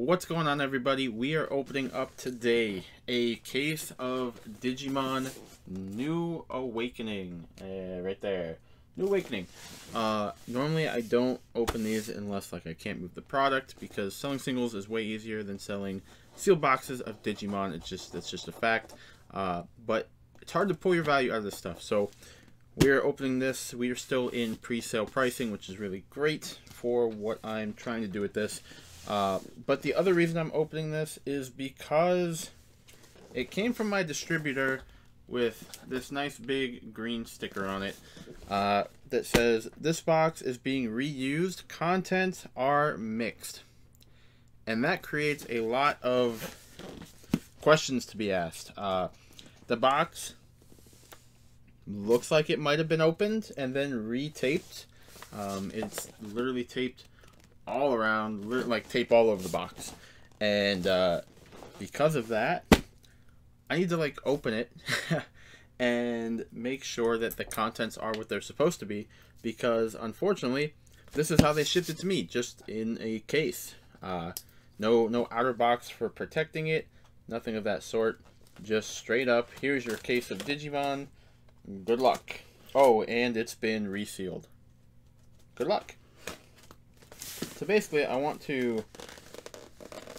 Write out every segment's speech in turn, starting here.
What's going on, everybody? We are opening up today a case of Digimon New Awakening. Right there. New Awakening. Normally I don't open these unless I can't move the product, because selling singles is way easier than selling sealed boxes of Digimon. That's just a fact. But it's hard to pull your value out of this stuff. So we're opening this. We are still in pre-sale pricing, which is really great for what I'm trying to do with this. But the other reason I'm opening this is because it came from my distributor with this nice big green sticker on it that says, "This box is being reused. Contents are mixed." And that creates a lot of questions to be asked. The box looks like it might have been opened and then retaped. It's literally taped all around, like tape all over the box, and because of that I need to open it and make sure that the contents are what they're supposed to be, because unfortunately this is how they shipped it to me, just in a case. No outer box for protecting it, nothing of that sort, just straight up, here's your case of Digimon, good luck. Oh, and it's been resealed, good luck. So basically, I want to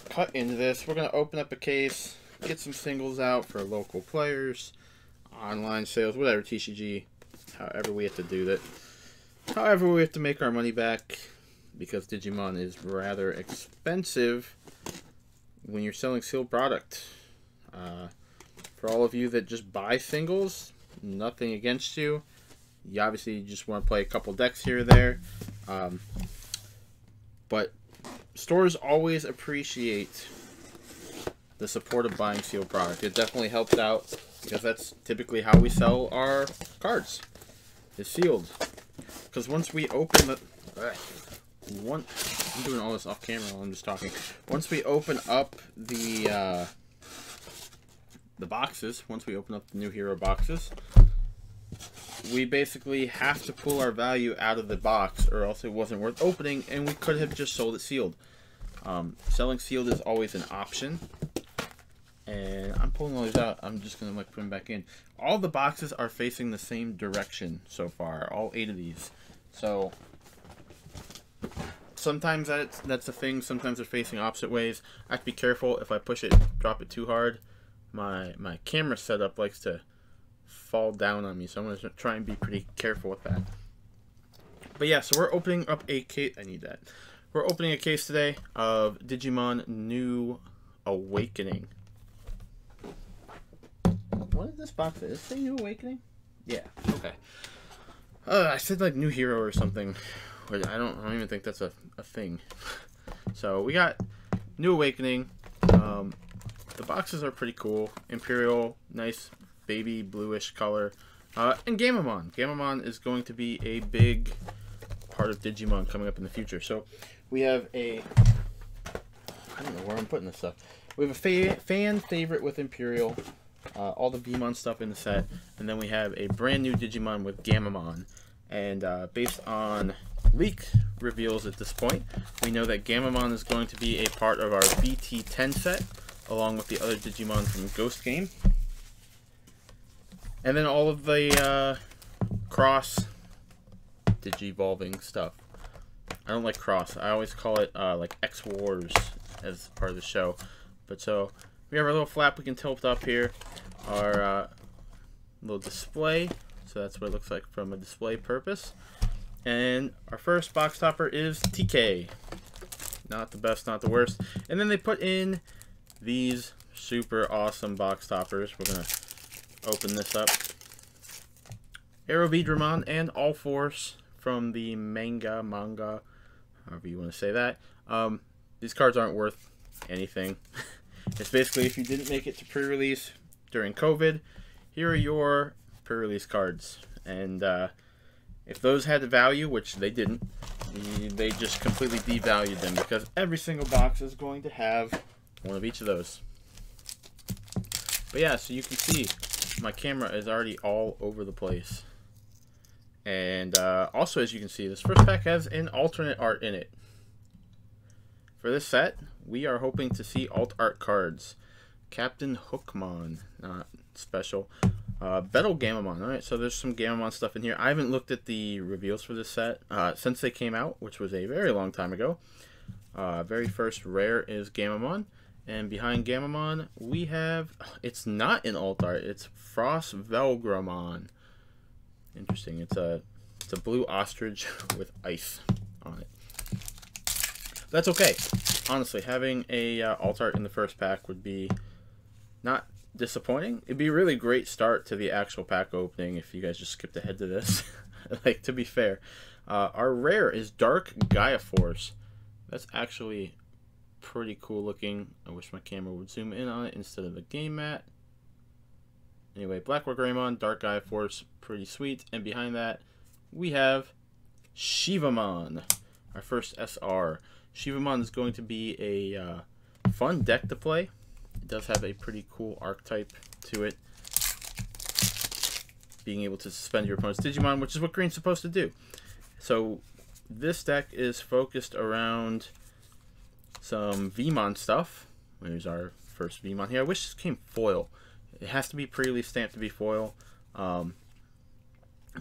cut into this. We're going to open up a case, get some singles out for local players, online sales, whatever, TCG, however we have to do that. However we have to make our money back, because Digimon is rather expensive when you're selling sealed product. For all of you that just buy singles, nothing against you. You obviously just want to play a couple decks here or there. But stores always appreciate the support of buying sealed product. It definitely helps out, because that's typically how we sell our cards, is sealed. Because once we open the... I'm doing all this off camera while I'm just talking. Once we open up the boxes, once we open up the new hero boxes, we basically have to pull our value out of the box, or else it wasn't worth opening, and we could have just sold it sealed. Selling sealed is always an option. And I'm pulling all these out. I'm just going to put them back in. All the boxes are facing the same direction so far, all 8 of these. So sometimes that's a thing. Sometimes they're facing opposite ways. I have to be careful. If I push it, drop it too hard, my camera setup likes to fall down on me, so I'm going to try and be pretty careful with that. But yeah, so we're opening up a case. I need that. We're opening a case today of Digimon New Awakening. What is this box? Is this New Awakening? Yeah. Okay. I said New Hero or something. I don't even think that's a thing. So we got New Awakening. The boxes are pretty cool. Imperial, nice baby bluish color, and Gamamon. Gamamon is going to be a big part of Digimon coming up in the future. So we have I don't know where I'm putting this stuff. We have a fan favorite with Imperial, all the Vmon stuff in the set, and then we have a brand new Digimon with Gamamon. And based on leak reveals at this point, we know that Gamamon is going to be a part of our BT10 set, along with the other Digimon from Ghost Game. And then all of the cross Digivolving stuff. I don't like cross. I always call it X Wars as part of the show. But so we have our little flap we can tilt up here. Our little display. So that's what it looks like from a display purpose. And our first box topper is TK. Not the best, not the worst. And then they put in these super awesome box toppers. We're going to open this up. Aerobeedramon and All Force from the manga, however you want to say that. These cards aren't worth anything. It's basically, if you didn't make it to pre-release during COVID, here are your pre-release cards. And if those had a value, which they didn't, they just completely devalued them, because every single box is going to have one of each of those. But yeah, so you can see my camera is already all over the place. And also, as you can see, this first pack has an alternate art in it. for this set, we are hoping to see alt art cards. Captain Hookmon, not special. Battle Gamamon. Alright, so there's some Gamamon stuff in here. I haven't looked at the reveals for this set since they came out, which was a very long time ago. Very first rare is Gamamon. And behind Gamamon, we have... It's not an alt art. It's Frost Velgramon. Interesting. It's a blue ostrich with ice on it. That's okay. Honestly, having a alt art in the first pack would be not disappointing. It'd be a really great start to the actual pack opening if you guys just skipped ahead to this. Like, to be fair, our rare is Dark Gaia Force. That's actually pretty cool looking. I wish my camera would zoom in on it instead of the game mat. Anyway, Blackrock Greymon, Dark Gaia Force, pretty sweet. And behind that, we have Shivamon, our first SR. Shivamon is going to be a fun deck to play. It does have a pretty cool archetype to it, being able to suspend your opponent's Digimon, which is what green's supposed to do. So this deck is focused around some Vmon stuff. Here's our first Vmon here. I wish this came foil. It has to be pre-release stamped to be foil.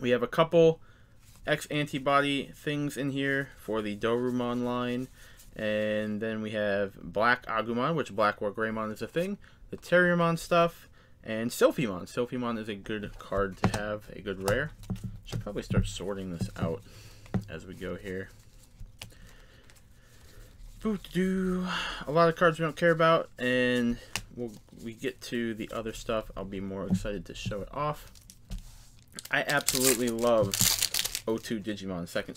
We have a couple X-antibody things in here for the Dorumon line. And then we have Black Agumon, which Blackrock Greymon is a thing. The Terriermon stuff. And Sylphimon. Sylphimon is a good card to have, a good rare. Should probably start sorting this out as we go here. A lot of cards we don't care about, and when we get to the other stuff, I'll be more excited to show it off. I absolutely love O2 Digimon, second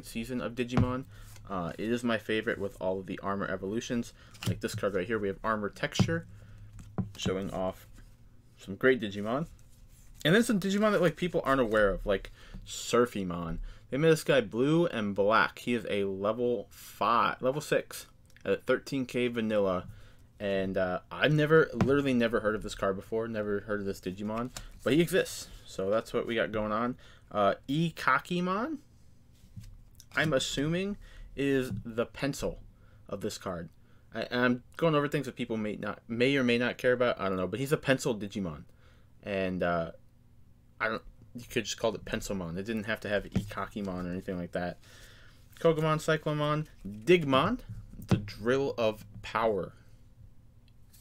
season of Digimon. It is my favorite with all of the armor evolutions. Like this card right here, we have Armor Texture, showing off some great Digimon. And then some Digimon that like people aren't aware of, like Surfymon. They made this guy blue and black. He is a level 6 at 13k vanilla. And I've literally never heard of this card before, never heard of this Digimon, but he exists. So that's what we got going on. Ikakimon, I'm assuming, is the pencil of this card. I'm going over things that people may or may not care about. I don't know, but he's a pencil Digimon, and you could just call it Pencilmon. It didn't have to have Ikakimon or anything like that. Kogamon, Cyclomon, Digmon, the Drill of Power.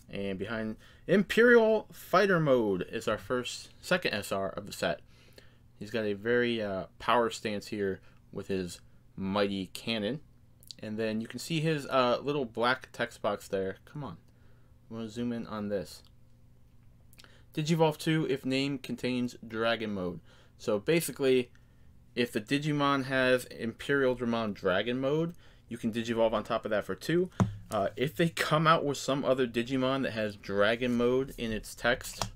And behind Imperial Fighter Mode is our second SR of the set. He's got a very power stance here with his mighty cannon. And then you can see his little black text box there. Come on. I'm going to zoom in on this. Digivolve 2 if name contains Dragon Mode. So basically, if the Digimon has Imperial Dramon Dragon Mode, you can Digivolve on top of that for 2. If they come out with some other Digimon that has Dragon Mode in its text,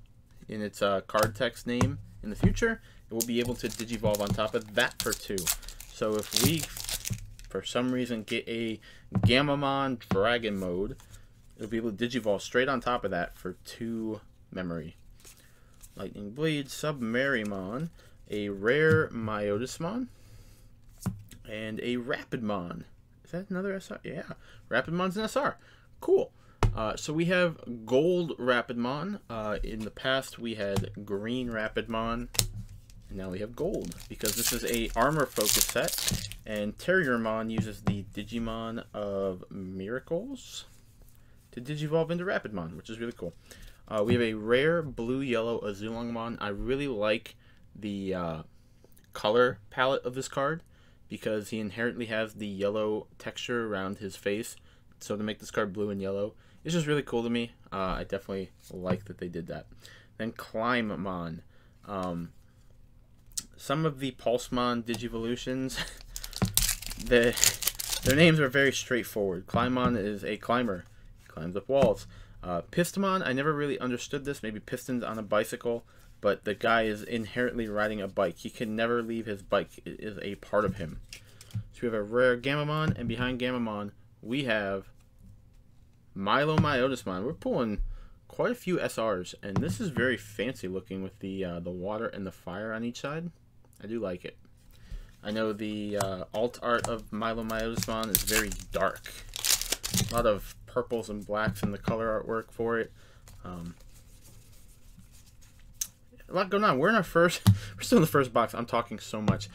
in its card text name in the future, it will be able to Digivolve on top of that for 2. So if we, for some reason, get a Gamamon Dragon Mode, it'll be able to Digivolve straight on top of that for 2 memory. Lightning Blade, Submarimon, a rare Myotismon, and a Rapidmon. Is that another SR? Yeah, Rapidmon's an SR. Cool. So we have gold Rapidmon. In the past, we had green Rapidmon. And now we have gold, because this is a armor focus set. And Terriermon uses the Digimon of Miracles to Digivolve into Rapidmon, which is really cool. We have a rare blue-yellow Azulongmon. I really like the color palette of this card, because he inherently has the yellow texture around his face. So to make this card blue and yellow, it's just really cool to me. I definitely like that they did that. Then Climbmon. Some of the Pulsemon Digivolutions, their names are very straightforward. Climbmon is a climber. He climbs up walls. Pistamon, I never really understood this. Maybe pistons on a bicycle, but the guy is inherently riding a bike. He can never leave his bike. It is a part of him. So we have a rare Gamamon, and behind Gamamon, we have Myotismon. We're pulling quite a few SRs, and this is very fancy looking with the water and the fire on each side. I do like it. I know the alt art of Milo Myotismon is very dark. A lot of purples and blacks in the color artwork for it. A lot going on. We're still in the first box. I'm talking so much.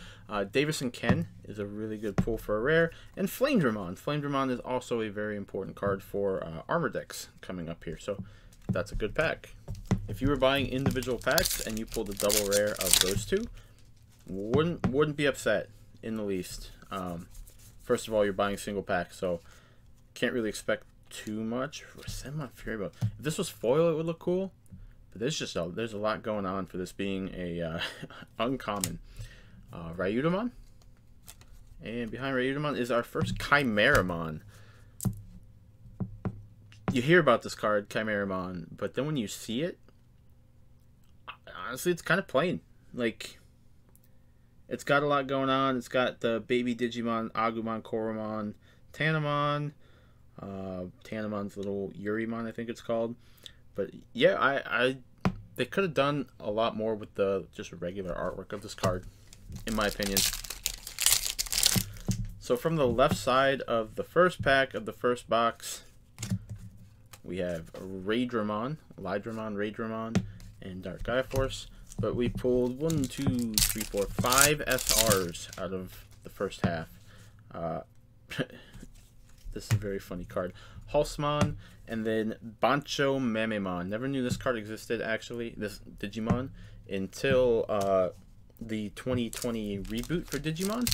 Davis and Ken is a really good pull for a rare. And Flame Dramon. Flame Dramon is also a very important card for armor decks coming up here. So that's a good pack. If you were buying individual packs and you pulled a double rare of those two, wouldn't be upset in the least. First of all, you're buying single packs, so can't really expect too much. Semi-Fury Mode. If this was foil, it would look cool. But there's a lot going on for this being a uncommon. Ryudamon. And behind Ryudamon is our first Chimeramon. You hear about this card, Chimeramon, but then when you see it, honestly, it's kind of plain. Like, it's got a lot going on. It's got the baby Digimon, Agumon, Koromon, Tanamon, Tanamon's little Yurimon, I think it's called. But yeah, they could have done a lot more with the just regular artwork of this card, in my opinion. So from the left side of the first pack of the first box, we have Raydramon, Raydramon, and Dark Gaia Force. But we pulled 1, 2, 3, 4, 5 SRs out of the first half. This is a very funny card. Hulsmon, and then Bancho Mamemon. Never knew this card existed, actually, this Digimon, until the 2020 reboot for Digimon,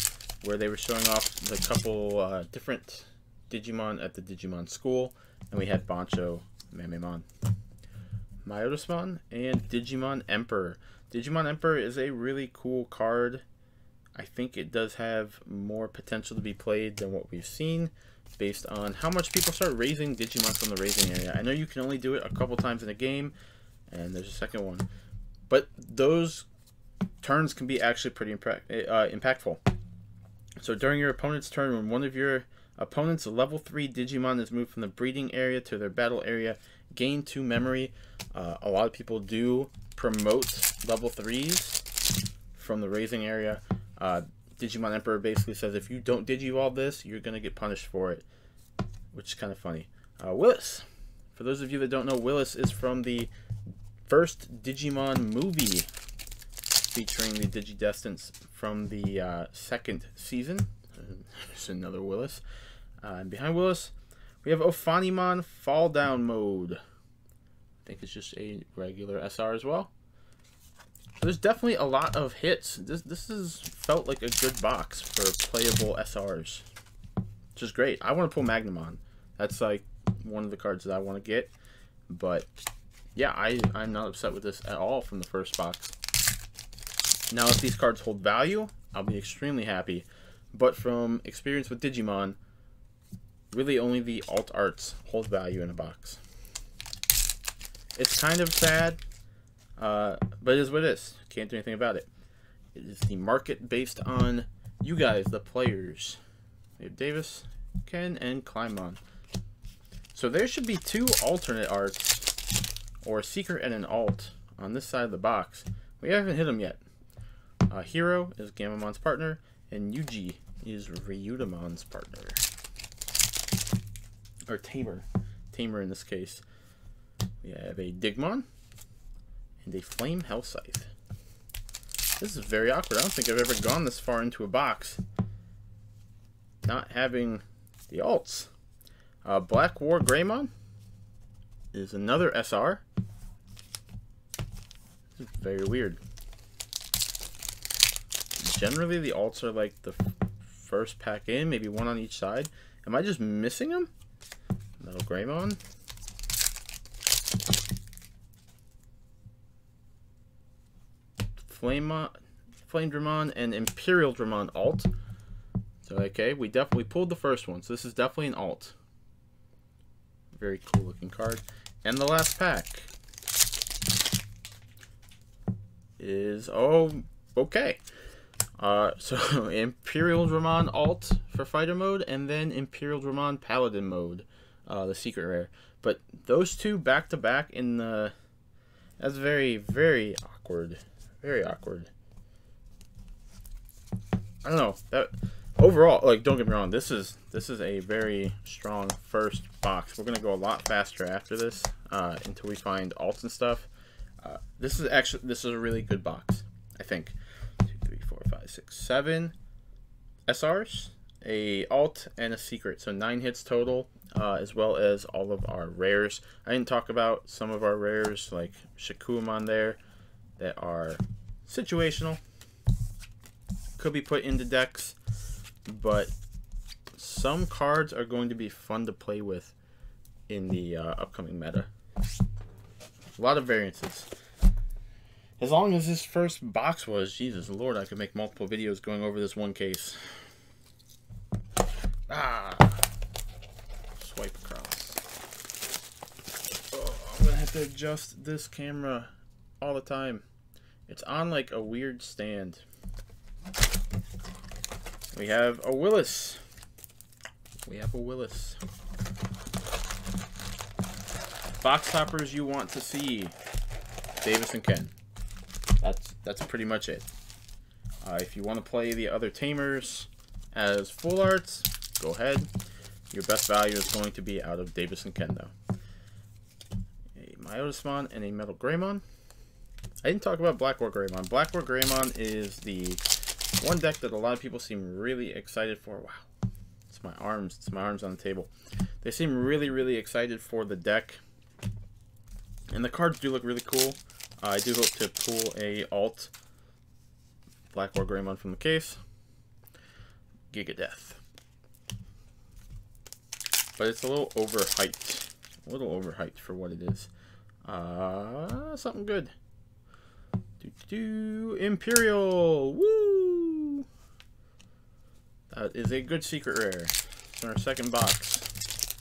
where they were showing off the couple different Digimon at the Digimon school, and we had Bancho Mamemon. Myotismon and Digimon Emperor. Digimon Emperor is a really cool card. I think it does have more potential to be played than what we've seen, based on how much people start raising Digimon from the raising area. I know you can only do it a couple times in a game, and there's a second one, but those turns can be actually pretty impactful. So during your opponent's turn, when one of your opponent's level 3 Digimon is moved from the breeding area to their battle area, gain 2 memory. A lot of people do promote level 3s from the raising area. Digimon Emperor basically says if you don't Digivolve this, you're going to get punished for it, which is kind of funny. Willis. For those of you that don't know, Willis is from the first Digimon movie featuring the Digidestineds from the second season. There's another Willis. And behind Willis, we have Ophanimon Fall Down Mode. I think it's just a regular SR as well. There's definitely a lot of hits. This has felt like a good box for playable SRs, which is great. I want to pull Magnamon. That's like one of the cards that I want to get. But yeah, I'm not upset with this at all from the first box. Now, if these cards hold value, I'll be extremely happy. But from experience with Digimon, really only the alt arts hold value in a box. It's kind of sad, but it is what it is. Can't do anything about it. It is the market based on you guys, the players. We have Davis, Ken, and Kleinmon. So there should be 2 alternate arts, or a secret and an alt, on this side of the box. We haven't hit them yet. Hero is Gamamon's partner, and Yuji is Ryudamon's partner. Or Tamer. Tamer in this case. We have a Digmon and a Flame Hellscythe. This is very awkward. I don't think I've ever gone this far into a box not having the alts. Black War Greymon is another SR. This is very weird. Generally, the alts are like the first pack in, maybe one on each side. Am I just missing them? Metal Greymon. Flame Dramon and Imperial Dramon alt. So okay, we definitely pulled the first one, so this is definitely an alt. Very cool looking card. And the last pack is okay. So Imperial Dramon alt for fighter mode, and then Imperial Dramon paladin mode, the secret rare. But those two back to back in the, that's very, very awkward. Very awkward. I don't know, that overall, like, don't get me wrong, this is a very strong first box. We're gonna go a lot faster after this until we find alts and stuff. This is a really good box, I think. 2, 3, 4, 5, 6, 7 SRs, a alt, and a secret. So 9 hits total, as well as all of our rares. I didn't talk about some of our rares, like Shakuamon there, that are situational. Could be put into decks, but some cards are going to be fun to play with in the upcoming meta. A lot of variances. As long as this first box was, Jesus Lord, I could make multiple videos going over this one case. Swipe across. Oh, I'm gonna have to adjust this camera all the time. It's on like a weird stand. We have a Willis. Box toppers you want to see. Davis and Ken. That's pretty much it. If you want to play the other Tamers as full arts, go ahead. Your best value is going to be out of Davis and Ken, though. A Myotismon and a Metal Greymon. I didn't talk about Blackboard Greymon. Blackboard Greymon is the one deck that a lot of people seem really excited for. Wow. It's my arms on the table. They seem really excited for the deck. And the cards do look really cool. I do hope to pull a alt Blackboard Greymon from the case. Giga Death. But it's a little overhyped. A little overhyped for what it is. Something good. Imperial! Woo! That is a good secret rare. It's in our second box.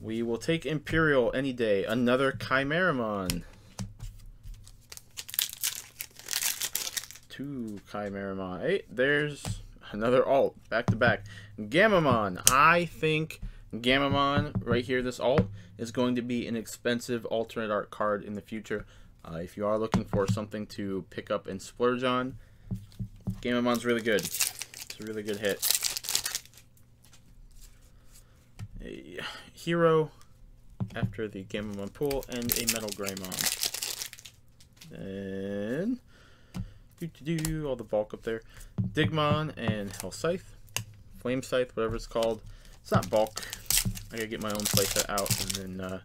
We will take Imperial any day. Another Chimeramon. 2 Chimeramon. Hey, there's another alt. Back to back. Gamamon. I think Gamamon, right here, this alt, is going to be an expensive alternate art card in the future. If you are looking for something to pick up and splurge on, Gamamon's really good. It's a really good hit. A hero after the Gamamon pool, and a Metal Greymon. Then all the bulk up there. Digimon and Hell Scythe. Flame Scythe, whatever it's called. It's not bulk. I gotta get my own playset out and then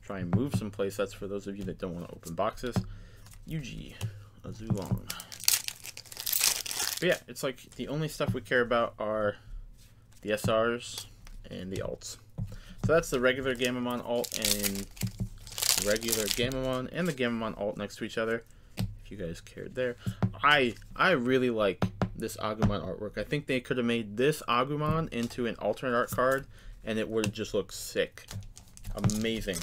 try and move some playsets for those of you that don't want to open boxes. Yuji, Azulong. But yeah, it's like the only stuff we care about are the SRs and the alts. So that's the regular Gamamon alt and regular Gamamon and the Gamamon alt next to each other. If you guys cared there. I really like this Agumon artwork. I think they could have made this Agumon into an alternate art card and it would have just looked sick. Amazing.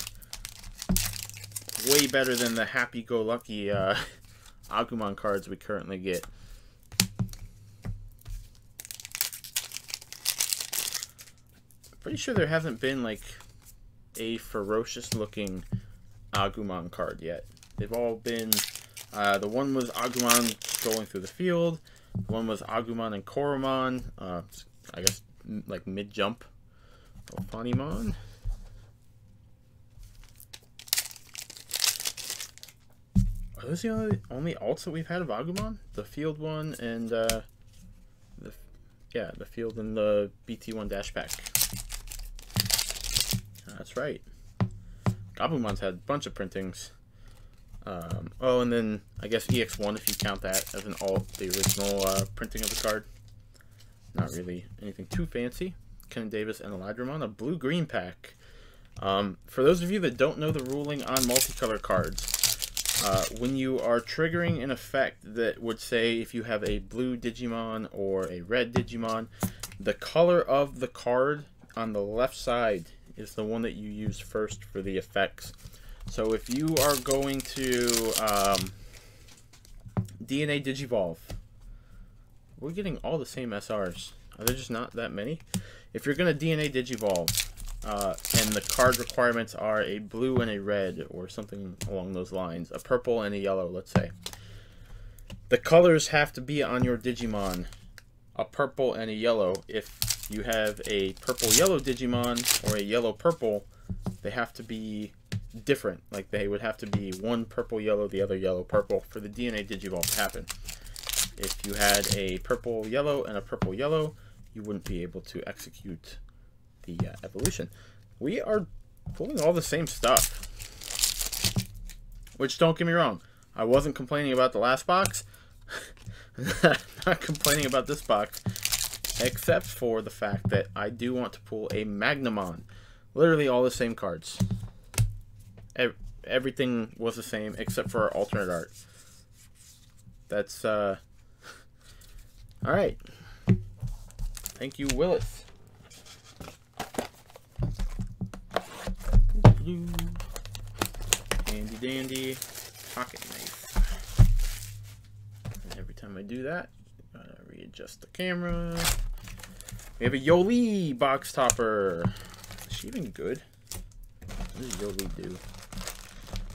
Way better than the happy-go-lucky Agumon cards we currently get. Pretty sure there hasn't been like a ferocious-looking Agumon card yet. They've all been. The one was Agumon going through the field. One was Agumon and Koromon. I guess like mid-jump. Ophanimon. Are those the only alts that we've had of Agumon? The field one and the field and the BT1 dash pack. That's right. Gabumon's had a bunch of printings. Oh, and then I guess EX1 if you count that as an alt, the original printing of the card. Not really anything too fancy. Ken Davis and Elydramon, a blue-green pack. For those of you that don't know the ruling on multicolor cards, when you are triggering an effect that would say if you have a blue Digimon or a red Digimon, the color of the card on the left side is the one that you use first for the effects. So if you are going to DNA Digivolve, we're getting all the same SRs. Are there just not that many? If you're going to DNA Digivolve, and the card requirements are a blue and a red, or something along those lines, a purple and a yellow, let's say. The colors have to be on your Digimon a purple and a yellow. If you have a purple-yellow Digimon or a yellow-purple, they have to be different. Like, they would have to be one purple-yellow, the other yellow-purple for the DNA Digivolve to happen. If you had a purple-yellow and a purple-yellow, you wouldn't be able to execute the evolution. We are pulling all the same stuff. Which, don't get me wrong, I wasn't complaining about the last box. Not complaining about this box, except for the fact that I do want to pull a Magnamon. Literally all the same cards. Everything was the same except for our alternate art. That's alright. Thank you, Willis. Handy dandy pocket knife. And every time I do that, gotta readjust the camera. We have a Yoli box topper. Is she even good? What does Yoli do?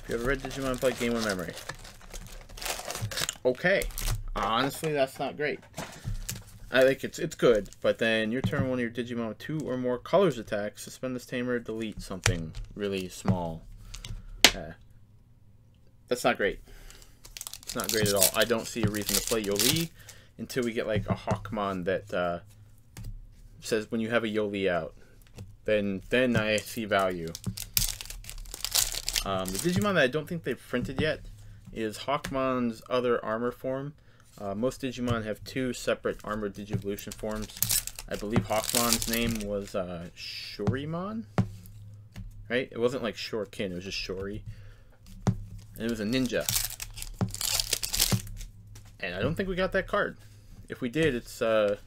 If you ever read Digimon, play Game of Memory. Okay. Honestly, that's not great. I think it's good, but then your turn one of your Digimon with 2 or more colors attack, suspend this tamer, delete something really small. That's not great. It's not great at all. I don't see a reason to play Yoli until we get like a Hawkmon that says when you have a Yoli out, then I see value. The Digimon that I don't think they've printed yet is Hawkmon's other armor form. Most Digimon have 2 separate armored Digivolution forms. I believe Hawkmon's name was Shorimon, right? It wasn't like Shorkin, it was just Shori. And it was a ninja. And I don't think we got that card. If we did, it's not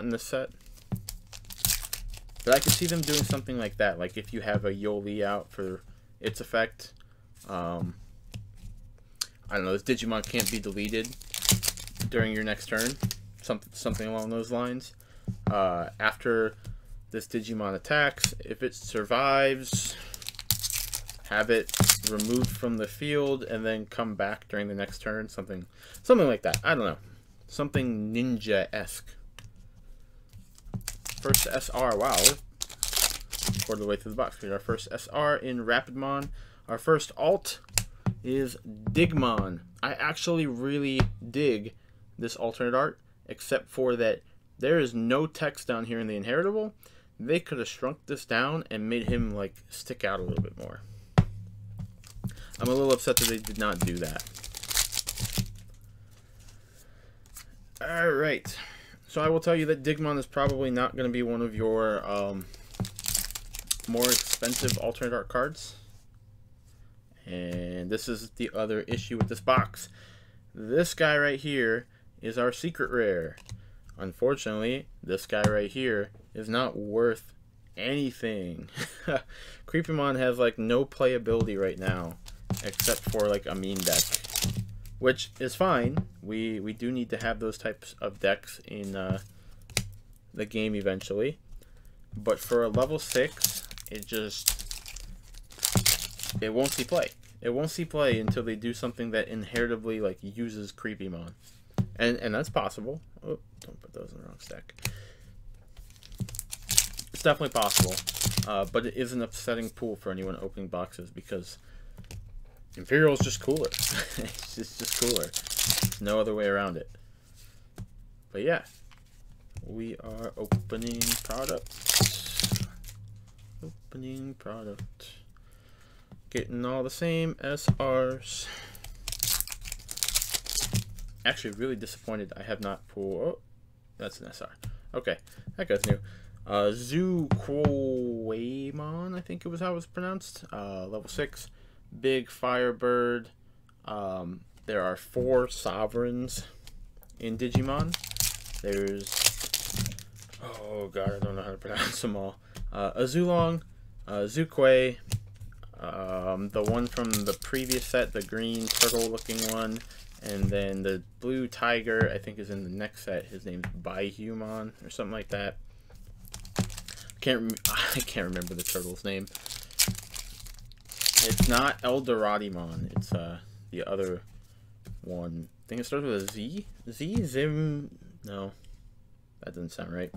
in this set. But I could see them doing something like that. Like if you have a Yoli out for its effect. I don't know, this Digimon can't be deleted during your next turn. Something along those lines. After this Digimon attacks, if it survives, have it removed from the field and then come back during the next turn. Something like that. I don't know. Something ninja-esque. First SR. Wow. We're quarter of the way through the box. We got our first SR in Rapidmon. Our first alt is Digimon. I actually really dig this alternate art, except for that there is no text down here in the inheritable. They could have shrunk this down and made him like stick out a little bit more. I'm a little upset that they did not do that. Alright, so I will tell you that Digimon is probably not going to be one of your more expensive alternate art cards. And this is the other issue with this box. This guy right here is our secret rare. Unfortunately, this guy right here is not worth anything. Creepymon has like no playability right now, except for like a meme deck, which is fine. We do need to have those types of decks in the game eventually. But for a level 6, it won't see play. It won't see play until they do something that inheritably like uses Creepymon. And that's possible. Oh, don't put those in the wrong stack. It's definitely possible. But it is an upsetting pool for anyone opening boxes because Imperial is just cooler. It's just cooler. There's no other way around it. But yeah. We are opening product. Opening product. Getting all the same SRs. Actually, really disappointed I have not pulled. Oh, that's an SR. Okay, that guy's new. Zukowaimon, I think it was how it was pronounced. Level 6. Big Firebird. There are 4 sovereigns in Digimon. There's, oh god, I don't know how to pronounce them all. Azulong, Zukway, the one from the previous set, the green turtle looking one, and then the blue tiger, I think, is in the next set. His name's Baihumon or something like that. I can't remember the turtle's name. It's not Eldoradimon. It's the other one. I think it starts with a Z. Zim. No. That doesn't sound right.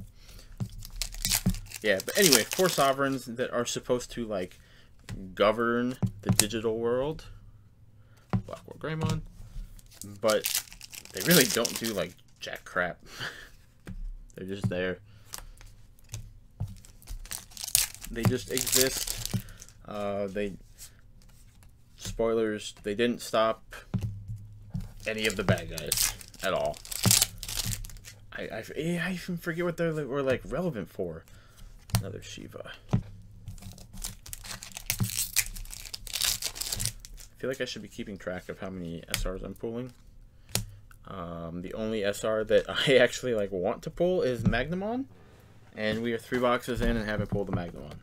Yeah, but anyway, 4 sovereigns that are supposed to, like, govern the digital world. Blackboard Greymon. But they really don't do, like, jack crap. They're just there. They just exist. Spoilers, they didn't stop any of the bad guys at all. I even forget what they were, like, relevant for. Another Shiva. I feel like I should be keeping track of how many SRs I'm pulling. The only SR that I actually, like, want to pull is Magnamon. And we are 3 boxes in and haven't pulled the Magnamon.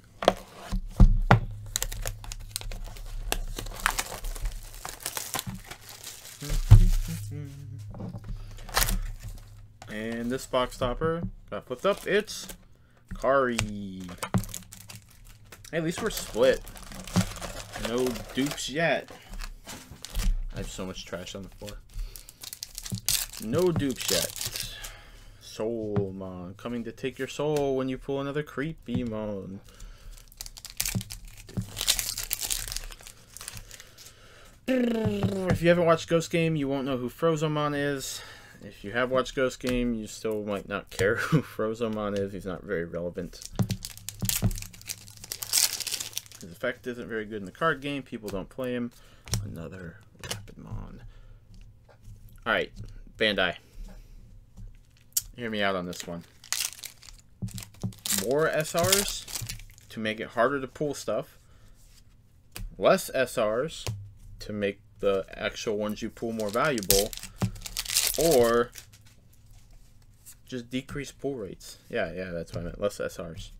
And this box topper got flipped up. It's Kari. Hey, at least we're split. No dupes yet. I have so much trash on the floor. No dupes yet. Soulmon coming to take your soul when you pull another Creepymon. If you haven't watched Ghost Game, you won't know who Frozomon is. If you have watched Ghost Game, you still might not care who Frozomon is. He's not very relevant. His effect isn't very good in the card game. People don't play him. Another Rapidmon. Alright, Bandai. Hear me out on this one. More SRs to make it harder to pull stuff. Less SRs to make the actual ones you pull more valuable. Or just decrease pull rates. Yeah, that's what I meant. Less SRs.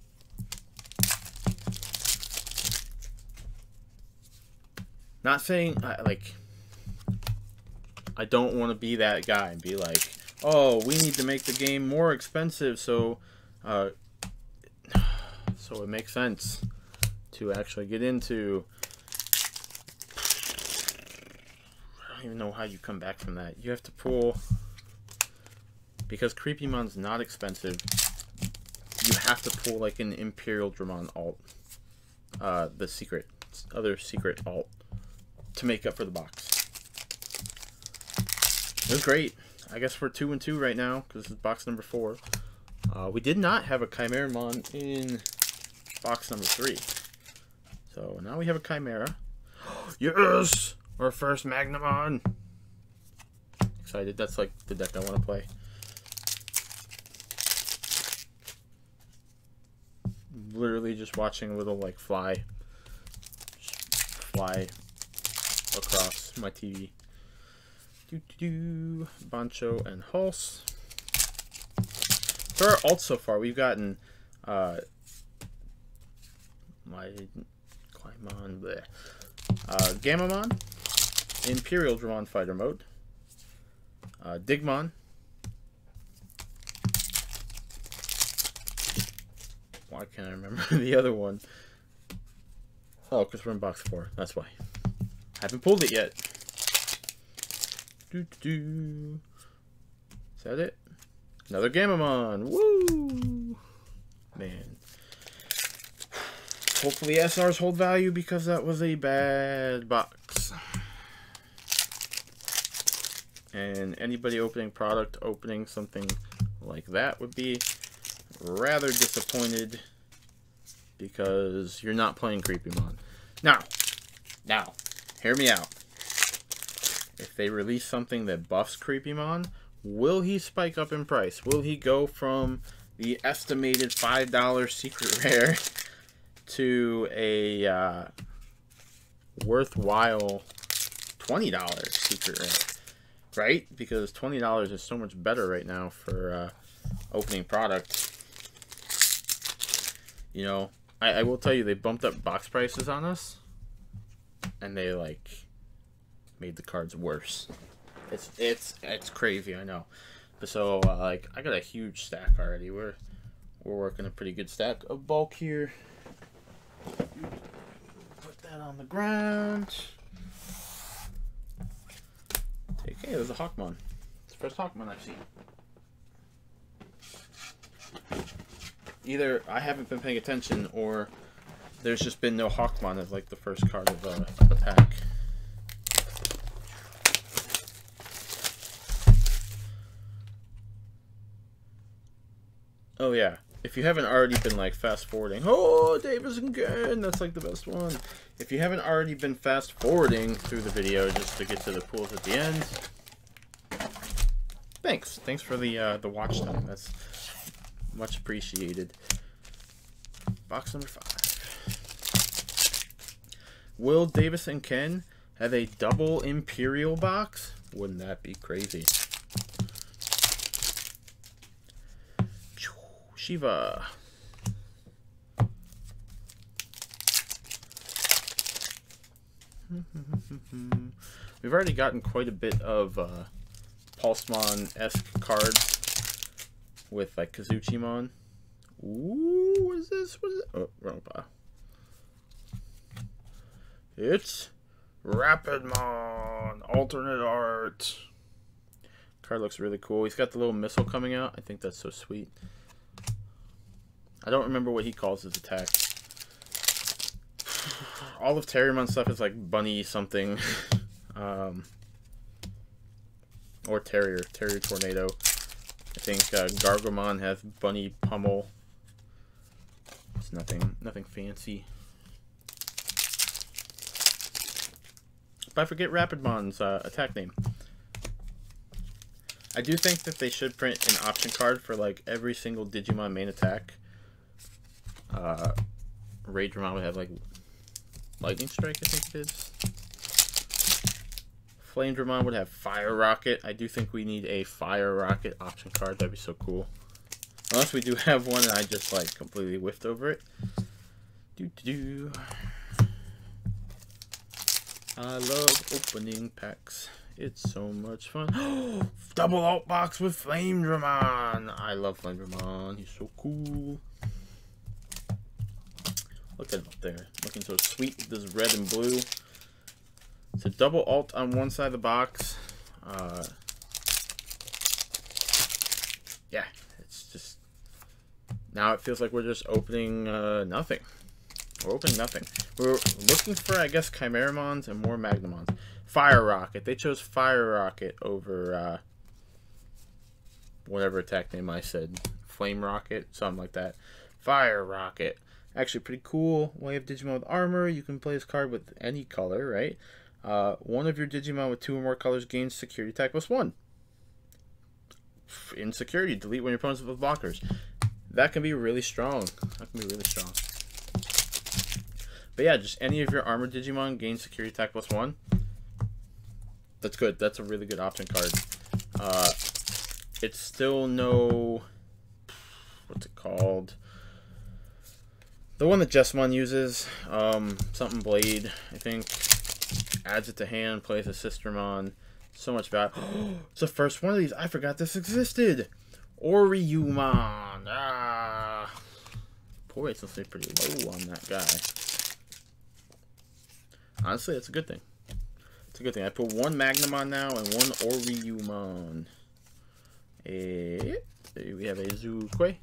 Not saying, like, I don't want to be that guy and be like, oh, we need to make the game more expensive so it makes sense to actually get into. I don't even know how you come back from that. You have to pull, because Creepymon's not expensive, you have to pull like an Imperial Dramon alt, the other secret alt, to make up for the box. It was great. I guess we're 2-2 right now because this is box number 4. We did not have a Chimeramon in box number 3, so now we have a Chimera. Yes, our first Magnamon. Excited. That's like the deck I want to play. Literally just watching a little like fly across my TV. Bancho and Hulse. For our alts so far, we've gotten my Climon, Gamamon, Imperial Dramon Fighter Mode, Digimon. Why can't I remember the other one? Oh, because we're in box 4. That's why. Haven't pulled it yet. Is that it? Another Gamamon. Woo! Man. Hopefully SRs hold value because that was a bad box. And anybody opening something like that would be rather disappointed because you're not playing Creepymon. Now, hear me out. If they release something that buffs Creepymon, will he spike up in price? Will he go from the estimated $5 secret rare to a worthwhile $20 secret rare? Right? Because $20 is so much better right now for opening product. You know, I will tell you, they bumped up box prices on us, and they like made the cards worse. It's crazy, I know. So like I got a huge stack already. We're working a pretty good stack of bulk here. Put that on the ground. Hey, there's a Hawkmon. It's the first Hawkmon I've seen. Either I haven't been paying attention, or there's just been no Hawkmon as like the first card of the pack. Oh yeah, if you haven't already been like fast forwarding, oh Davis again, that's like the best one. If you haven't already been fast forwarding through the video just to get to the pools at the end, thanks for the watch time. That's much appreciated. Box number 5. Will Davis and Ken have a double Imperial box? Wouldn't that be crazy? Shiva. We've already gotten quite a bit of Pulsemon-esque cards with like Kazuchimon. Ooh, what is this? What is it? Oh, wrong pile. It's Rapidmon, alternate art. Card looks really cool. He's got the little missile coming out. I think that's so sweet. I don't remember what he calls his attack. All of Terriermon stuff is like bunny something. Or Terrier Tornado. I think Gargomon has bunny pummel. It's nothing fancy. But I forget Rapidmon's attack name. I do think that they should print an option card for like every single Digimon main attack. Raidramon would have like Lightning Strike, I think it is. Flamedramon would have Fire Rocket. I do think we need a Fire Rocket option card. That'd be so cool. Unless we do have one and I just like completely whiffed over it. I love opening packs. It's so much fun. Double alt box with Flamedramon. I love Flamedramon. He's so cool. Look at him up there. Looking so sweet with this red and blue. It's a double alt on one side of the box. Yeah, it's just... Now it feels like we're just opening nothing. We're opening nothing. We're looking for, I guess, Chimeramons and more Magnamons. Fire Rocket. They chose Fire Rocket over whatever attack name I said. Flame Rocket, something like that. Fire Rocket. Actually, pretty cool way of Digimon with armor. You can play this card with any color, right? One of your Digimon with 2 or more colors gains security attack +1. In security, delete when your opponents with blockers. That can be really strong. That can be really strong. But yeah, just any of your armored Digimon gain security attack +1. That's good. That's a really good option card. It's still no... What's it called? The one that Jessamon uses, something Blade, I think, adds it to hand, plays a Sistermon, so much value. It's the first one of these. I forgot this existed. Oriumon. Ah, poor rate's supposed to be pretty low on that guy. Honestly, that's a good thing. It's a good thing. I put 1 Magnamon now and 1 Oriumon. We have a Zukwe.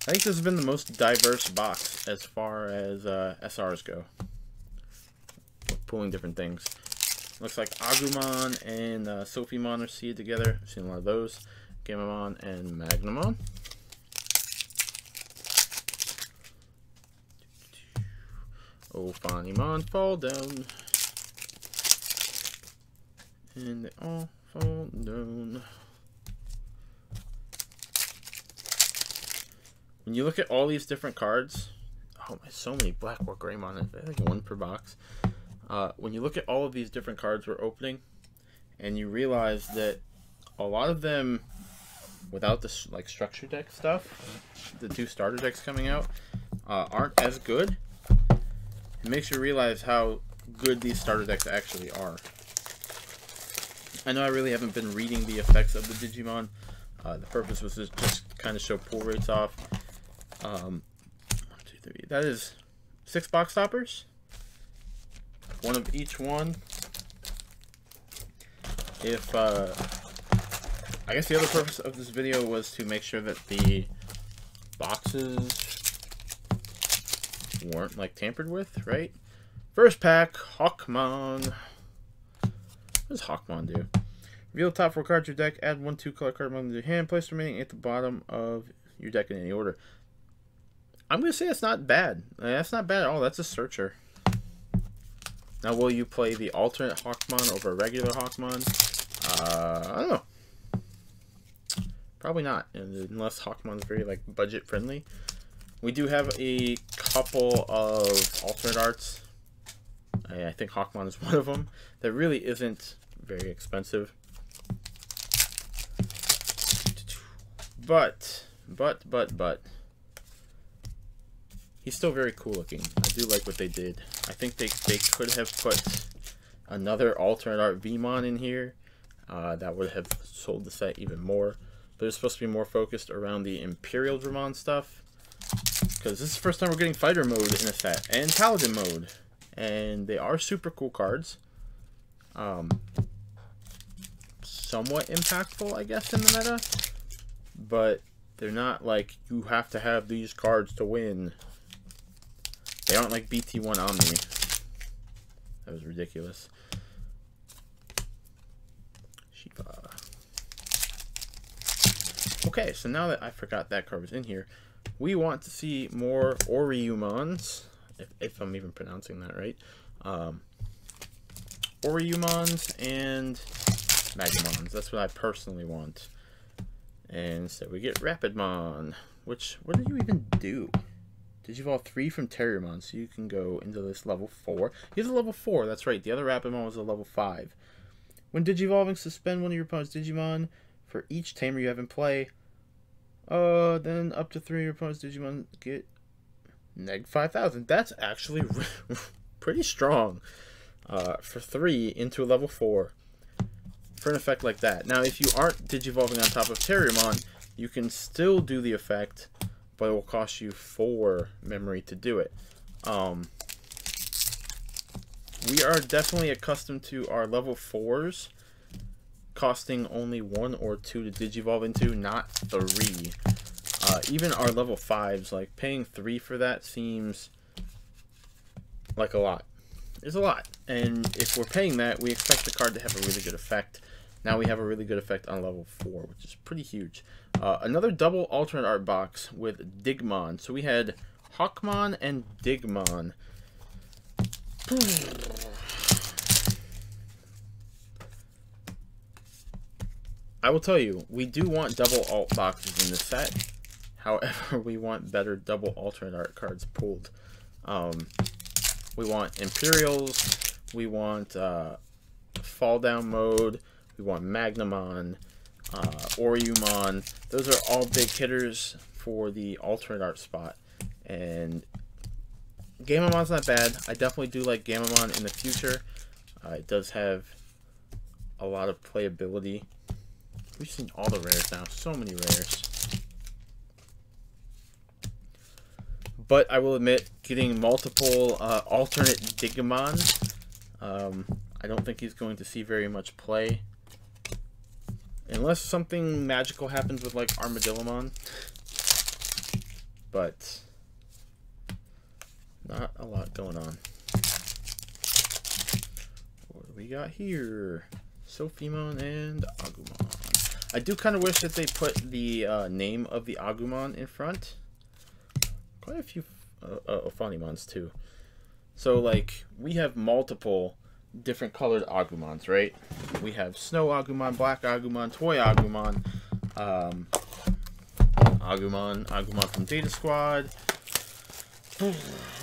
I think this has been the most diverse box as far as SRs go. Pulling different things. Looks like Agumon and Sophiemon are seeded together. I've seen a lot of those. Gamamon and Magnamon. Oh, Fanimon fall down. And they all fall down. When you look at all these different cards, oh my, so many Black or Greymon, I think 1 per box. When you look at all of these different cards we're opening, and you realize that a lot of them, without this like structure deck stuff, the 2 starter decks coming out, aren't as good. It makes you realize how good these starter decks actually are. I know I really haven't been reading the effects of the Digimon. The purpose was to just kind of show pull rates off. 1, 2, 3. That is 6 box toppers. 1 of each one. If I guess the other purpose of this video was to make sure that the boxes weren't like tampered with, right? First pack, Hawkmon. What does Hawkmon do? Reveal the top 4 cards of your deck, add 1 2-color card among your hand, place the remaining at the bottom of your deck in any order. I'm going to say it's not bad. That's not bad at all. That's a searcher. Now, will you play the alternate Hawkmon over a regular Hawkmon? I don't know. Probably not, unless Hawkmon's very like budget friendly. We do have a couple of alternate arts. I think Hawkmon is one of them. That really isn't very expensive. But he's still very cool looking. I do like what they did. I think they could have put another alternate art Vmon in here. That would have sold the set even more. But it's supposed to be more focused around the Imperial Dramon stuff. Because this is the first time we're getting fighter mode in a set. And paladin mode. And they are super cool cards. Somewhat impactful, I guess, in the meta. But they're not like, you have to have these cards to win. They aren't like BT1 Omni. That was ridiculous. Shiva. Okay, so now that I forgot that card was in here, we want to see more Oriumons, if I'm even pronouncing that right. Oriumons and Magnamons. That's what I personally want. And so we get Rapidmon, which, what did you even do? Digivolve 3 from Terriermon, so you can go into this level 4. He's a level 4, that's right. The other Rapidmon was a level 5. When Digivolving, suspend one of your opponent's Digimon for each tamer you have in play. Then up to 3 of your opponent's Digimon get neg 5,000. That's actually pretty strong for 3 into a level 4 for an effect like that. Now, if you aren't Digivolving on top of Terriermon, you can still do the effect, but it will cost you 4 memory to do it. We are definitely accustomed to our level 4s costing only 1 or 2 to Digivolve into, not 3. Even our level 5s, like paying 3 for that seems like a lot. It's a lot. And if we're paying that, we expect the card to have a really good effect. Now we have a really good effect on level 4, which is pretty huge. Another double alternate art box with Digimon. So we had Hawkmon and Digimon. I will tell you, we do want double alt boxes in this set. However, we want better double alternate art cards pulled. We want Imperials. We want Fall Down Mode. We want Magnamon, Oriumon. Those are all big hitters for the alternate art spot. And Gamamon's not bad. I definitely do like Gamamon in the future. It does have a lot of playability. We've seen all the rares now. So many rares. But I will admit, getting multiple alternate Digimon, I don't think he's going to see very much play. Unless something magical happens with, like, Armadillomon. But not a lot going on. What do we got here? Sophimon and Agumon. I do kind of wish that they put the name of the Agumon in front. Quite a few Ophanimons too. So, like, we have multiple different colored Agumons, right? We have Snow Agumon, Black Agumon, Toy Agumon, Agumon from Data Squad.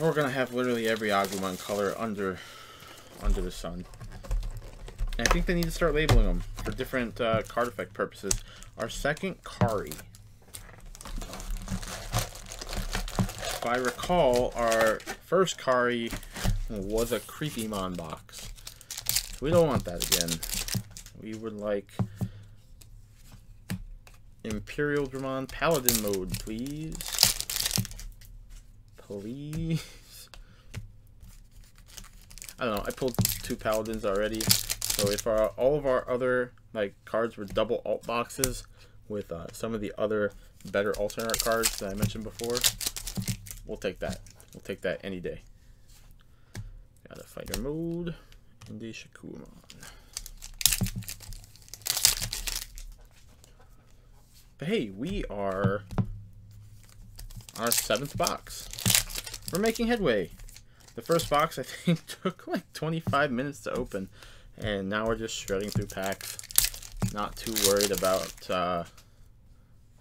We're gonna have literally every Agumon color under the sun. And I think they need to start labeling them for different card effect purposes. Our second Kari. If I recall, our first Kari was a Creepymon box. We don't want that again. We would like Imperial Dramon Paladin mode, please. Please. I don't know. I pulled 2 Paladins already. So if all of our other cards were double alt boxes with some of the other better alternate art cards that I mentioned before, we'll take that. We'll take that any day. Got a fighter mode and a Shakuramon. But hey, we are on our 7th box. We're making headway. The first box, I think, took like 25 minutes to open. And now we're just shredding through packs. Not too worried about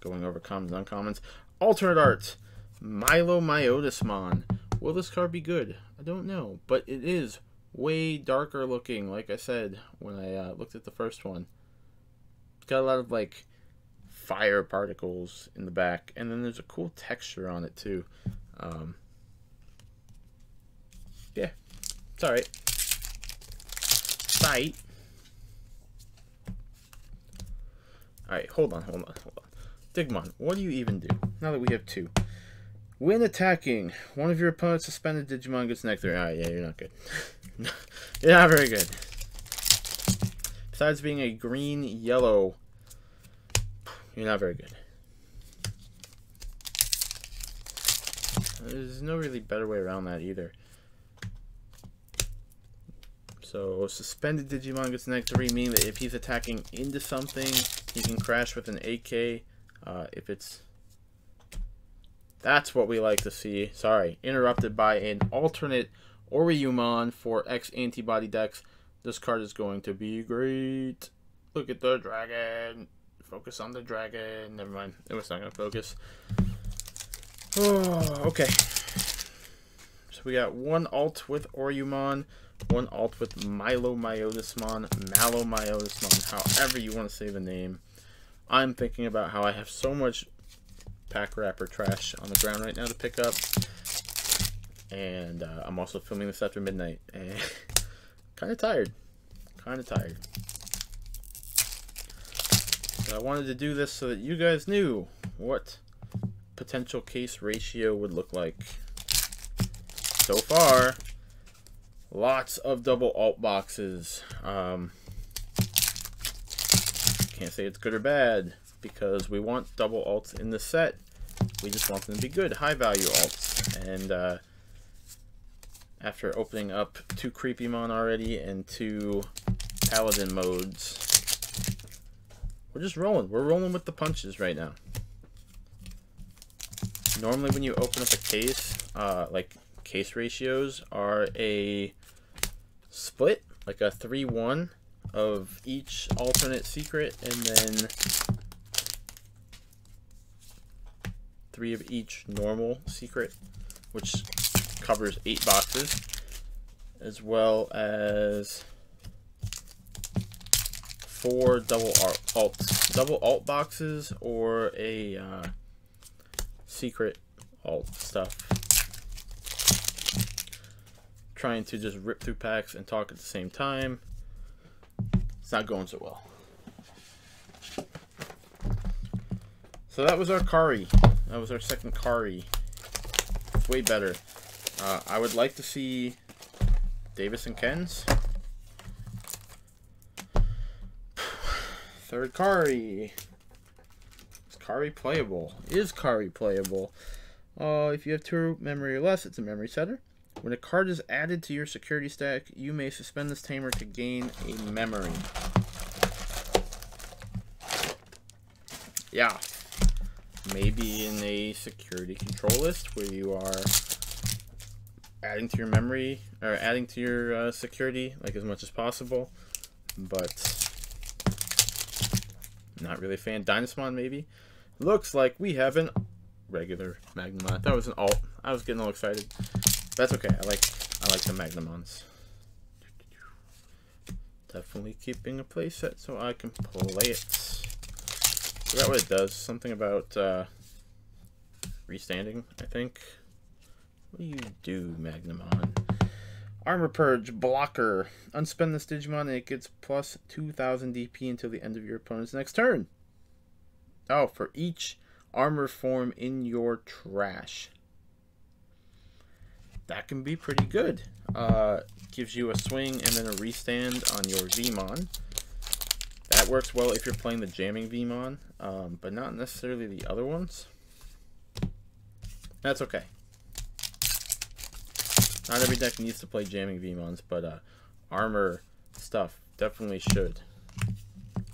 going over commons and uncommons. Alternate art. Myotismon. Will this card be good? I don't know. But it is way darker looking, like I said when I looked at the first one. It's got a lot of like fire particles in the back, and then there's a cool texture on it too. Yeah, it's alright. Fight. Alright, hold on. Digimon, what do you even do now that we have 2? When attacking, one of your opponent's suspended Digimon gets nectar. Alright, yeah, you're not good. You're not very good. Besides being a green-yellow, you're not very good. There's no really better way around that either. So, suspended Digimon gets -3, meaning that if he's attacking into something, he can crash with an AK. If it's... That's what we like to see. Sorry. Interrupted by an alternate Oryumon for X antibody decks. This card is going to be great. Look at the dragon. Focus on the dragon. Never mind. It was not going to focus. Oh, okay. So we got 1 alt with Oryumon, 1 alt with Myotismon, however you want to say the name. I'm thinking about how I have so much pack wrapper trash on the ground right now to pick up. And I'm also filming this after midnight. And kind of tired. I wanted to do this so that you guys knew what potential case ratio would look like. So far, lots of double alt boxes. Can't say it's good or bad because we want double alts in the set. We just want them to be good, high value alts. And after opening up 2 Creepymon already and 2 Paladin modes, we're just rolling. We're rolling with the punches right now. Normally when you open up a case, like case ratios are a split, like a 3-1 of each alternate secret, and then 3 of each normal secret, which covers 8 boxes, as well as 4 double alt boxes, or a secret alt stuff. Trying to just rip through packs and talk at the same time. It's not going so well. So that was our Kari. That was our second Kari. It's way better. I would like to see Davis and Ken's. Third Kari. Is Kari playable? Is Kari playable? If you have 2 memory or less, it's a memory setter. When a card is added to your security stack, you may suspend this tamer to gain a memory. Yeah. Maybe in a security control list where you are adding to your memory, or adding to your security like as much as possible, but not really a fan. Dynasmon maybe. Looks like we have an regular Magnamon. That was an alt. I was getting all excited. That's okay. I like the Magnamons. Definitely keeping a playset so I can play it. Forgot what it does. Something about restanding, I think. What do you do, Magnamon? Armor Purge, Blocker. Unspend this Digimon and it gets plus 2000 DP until the end of your opponent's next turn. Oh, for each armor form in your trash. That can be pretty good. Gives you a swing and then a restand on your Vmon. That works well if you're playing the jamming Vmon, but not necessarily the other ones. That's okay. Not every deck needs to play jamming Vmons, but armor stuff definitely should.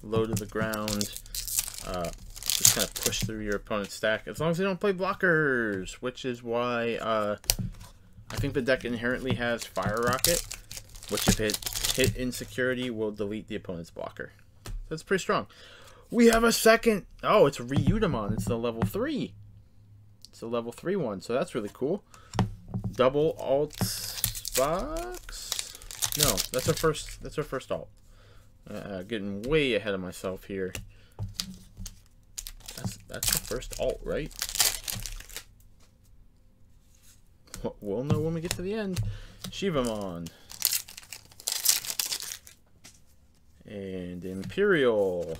Low to the ground, just kind of push through your opponent's stack, as long as they don't play blockers, which is why I think the deck inherently has Fire Rocket, which if it hit insecurity will delete the opponent's blocker. That's pretty strong. We have a second. Oh, it's Ryudamon. It's the level 3. It's a level 3 one, so that's really cool. Double alt box? No, that's our first. That's our first alt. Getting way ahead of myself here. That's the first alt, right? We'll know when we get to the end. Shivamon. And Imperial.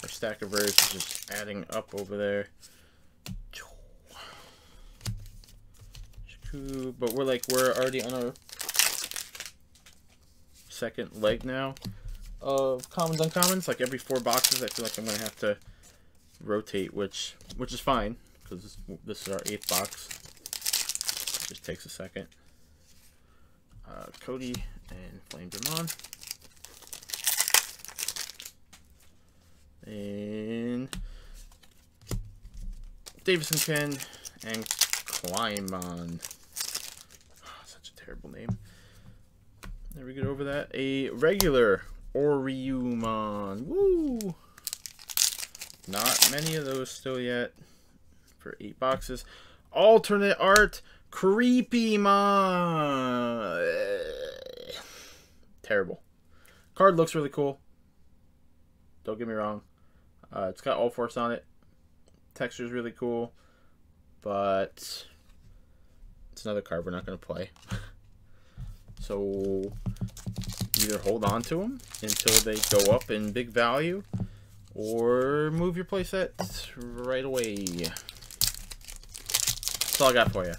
Our stack of rares is just adding up over there. But we're already on our second leg now of commons, uncommons. Like every 4 boxes, I feel like I'm gonna have to rotate, which is fine because this is our 8th box. It just takes a second. Cody and Flame Dramon. And Davison Chen and Klymon. Oh, such a terrible name. There we get over that. A regular Oriumon. Woo! Not many of those still yet for 8 boxes. Alternate art Creepymon. Terrible. Card looks really cool. Don't get me wrong. It's got all force on it. Texture's really cool. But it's another card we're not going to play. So either hold on to them until they go up in big value, or move your playset right away. That's all I got for you.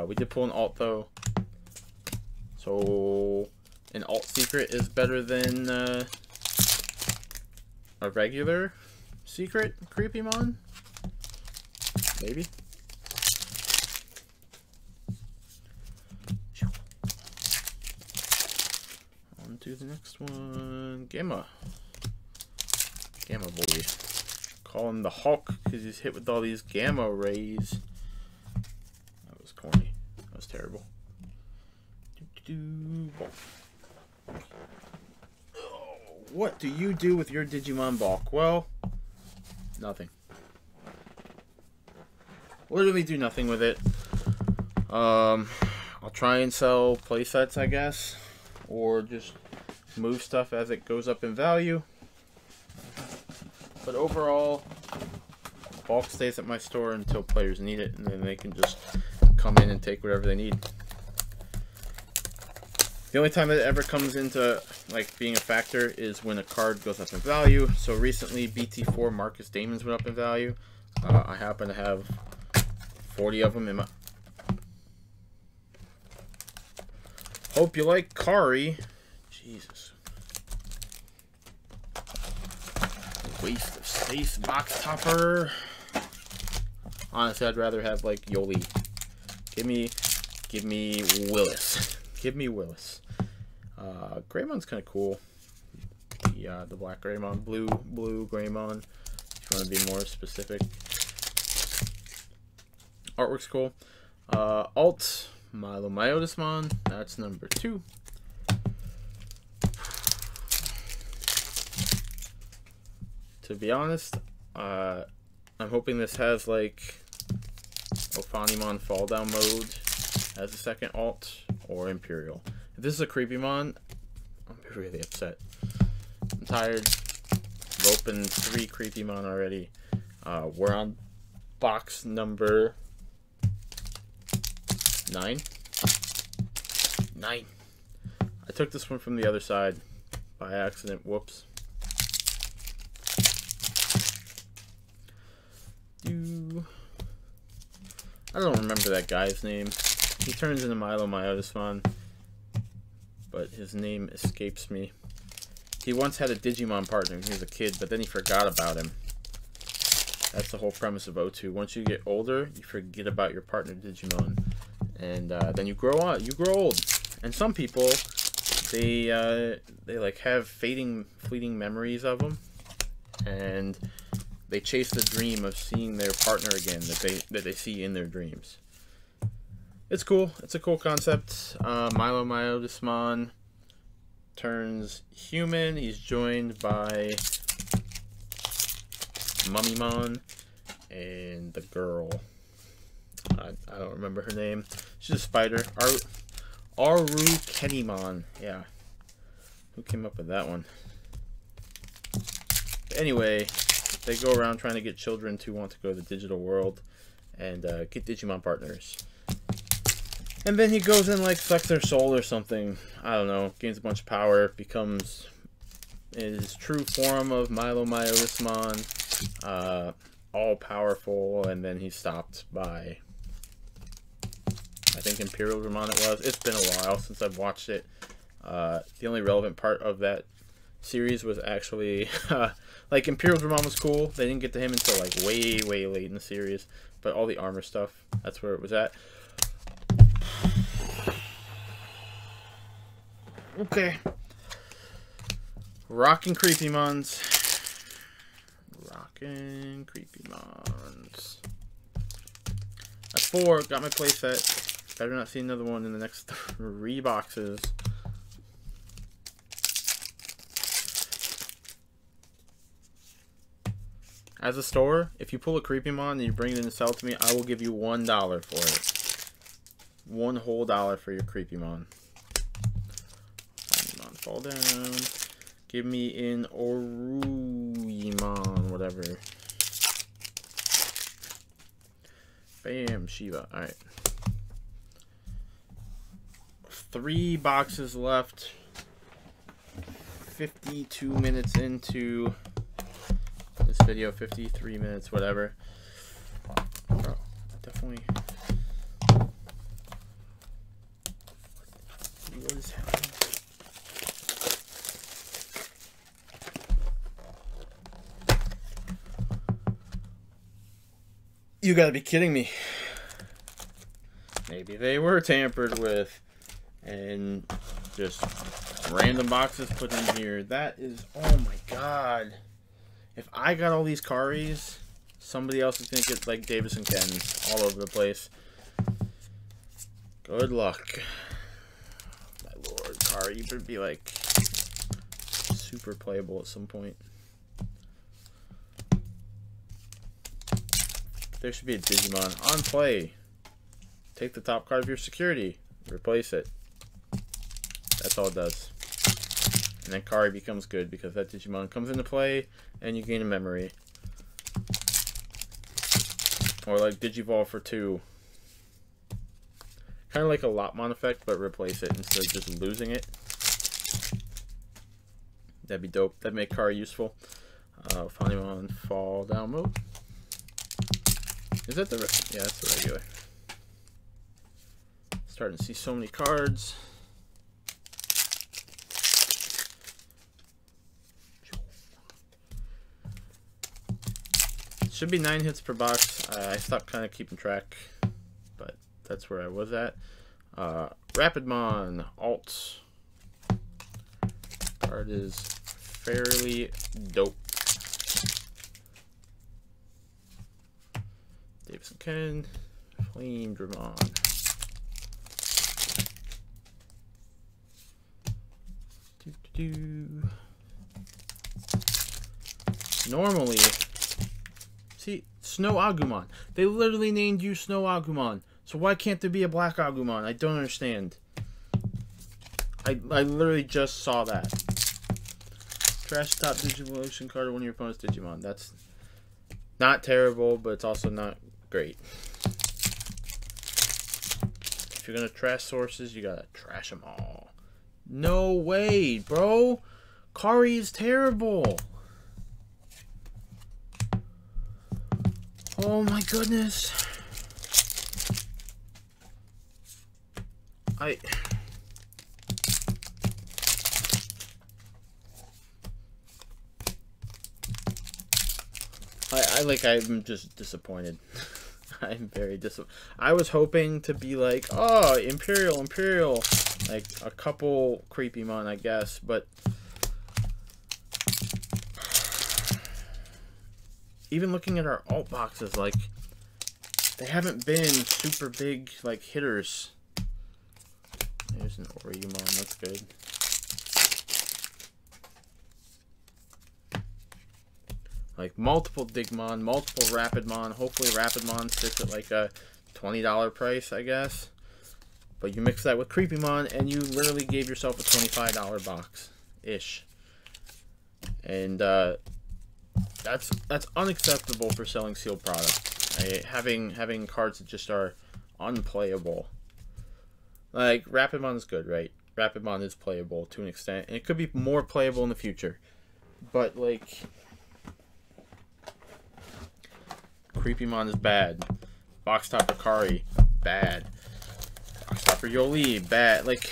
We did pull an alt though. So an alt secret is better than a regular secret Creepymon? Maybe. On to the next one. Gamma. Gamma boy. Call him the Hulk because he's hit with all these gamma rays. That was corny. That was terrible. What do you do with your Digimon bulk? Well, nothing. Literally do nothing with it. I'll try and sell playsets, I guess, or just move stuff as it goes up in value. But overall, bulk stays at my store until players need it, and then they can just come in and take whatever they need. The only time it ever comes into like being a factor is when a card goes up in value. So recently, BT4 Marcus Damon's went up in value. I happen to have 40 of them in my... Hope you like Kari. Jesus. Waste of space, box topper. Honestly, I'd rather have like Yoli. Give me Willis. Give me Willis. Greymon's kind of cool. The black Greymon, blue Greymon. If you want to be more specific. Artwork's cool. Alt Mylomyotismon. That's number 2. To be honest, I'm hoping this has like Ophanimon Fall Down mode as a second alt, or Imperial. If this is a Creepymon, I'm really upset. I'm tired. I've opened 3 Creepymon already. We're on box number 9. I took this one from the other side by accident. Whoops. I don't remember that guy's name. He turns into Mylomyotismon, but his name escapes me. He once had a Digimon partner when he was a kid, but then he forgot about him. That's the whole premise of O2. Once you get older, you forget about your partner Digimon, and then you grow on. You grow old, and some people, they like have fleeting memories of them, and they chase the dream of seeing their partner again that they see in their dreams. It's cool. It's a cool concept. Myotismon turns human. He's joined by Mummymon and the girl. I don't remember her name. She's a spider. Arukenimon. Yeah. Who came up with that one? But anyway, they go around trying to get children to want to go to the digital world and get Digimon partners. And then he goes and like sucks their soul or something. I don't know. Gains a bunch of power. Becomes his true form of Myotismon. All powerful. And then he's stopped by, I think, Imperial Dramon it was. It's been a while since I've watched it. The only relevant part of that series was actually like Imperial Dramon was cool. They didn't get to him until like way late in the series. But all the armor stuff, that's where it was at. Okay. Rockin' Creepymons. Rockin' Creepymons. That's 4. Got my playset. Better not see another one in the next 3 boxes. As a store, if you pull a Creepymon and you bring it in to sell to me, I will give you $1 for it. $1 whole for your Creepymon. Fall down. Give me an Oruyamon, whatever. Bam, Shiva. Alright. 3 boxes left. 52 minutes into this video. 53 minutes, whatever. Oh, definitely. What is happening? You gotta be kidding me. Maybe they were tampered with and just random boxes put in here. That is, oh my god. If I got all these Karis, somebody else is gonna get like Davis and Kens all over the place. Good luck. My lord, Kari, you better be like super playable at some point. There should be a Digimon on play. Take the top card of your security. Replace it. That's all it does. And then Kari becomes good because that Digimon comes into play and you gain a memory. Or like Digivolve for 2. Kind of like a Lopmon effect, but replace it instead of just losing it. That'd be dope. That'd make Kari useful. Funimon fall down mode. Is that the... Yeah, that's the regular. Starting to see so many cards. Should be 9 hits per box. I stopped kind of keeping track, but that's where I was at. Rapidmon, Alt. Card is fairly dope. Davis and Ken, Flame Dramon. Normally, see, Snow Agumon. They literally named you Snow Agumon. So why can't there be a Black Agumon? I don't understand. I literally just saw that. Trash top Digivolution card of one of your opponent's Digimon. That's not terrible, but it's also not great. If you're gonna trash sources, you gotta trash them all. No way, bro. Kari is terrible. Oh my goodness. I'm just disappointed. I'm very disappointed. I was hoping to be like, oh, Imperial, like a couple Creepymon, I guess, but even looking at our alt boxes, like, they haven't been super big, like, hitters. There's an Oriyumon, that's good. Like, multiple Digimon, multiple Rapidmon. Hopefully Rapidmon sits at, like, a $20 price, I guess. But you mix that with Creepymon, and you literally gave yourself a $25 box-ish. And, that's unacceptable for selling sealed products. Having cards that just are unplayable. Like, Rapidmon is good, right? Rapidmon is playable to an extent, and it could be more playable in the future. But, like, Creepymon is bad. Box Topper Kari, bad. Box Topper Yoli, bad. Like,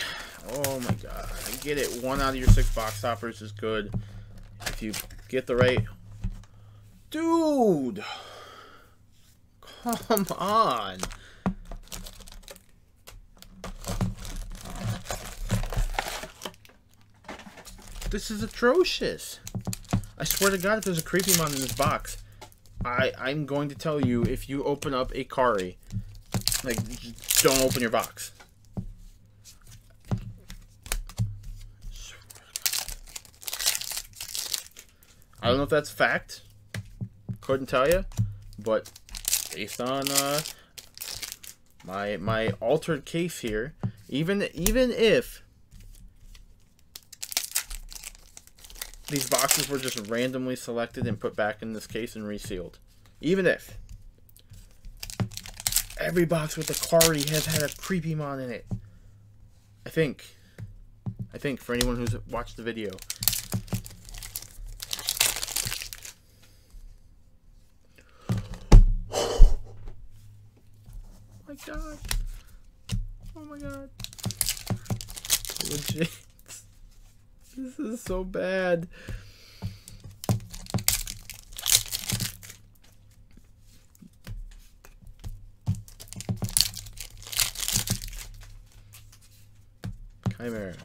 oh my god. I get it. 1 out of your 6 box toppers is good. If you get the right... Dude! Come on! This is atrocious. I swear to god, if there's a Creepymon in this box, I'm going to tell you, if you open up a Kari, like, just don't open your box. I don't know if that's fact. Couldn't tell you. But based on my altered case here, even if these boxes were just randomly selected and put back in this case and resealed, even if every box with a Kari has had a Creepymon in it, I think for anyone who's watched the video, oh my god, oh my god, legit. This is so bad. Chimera.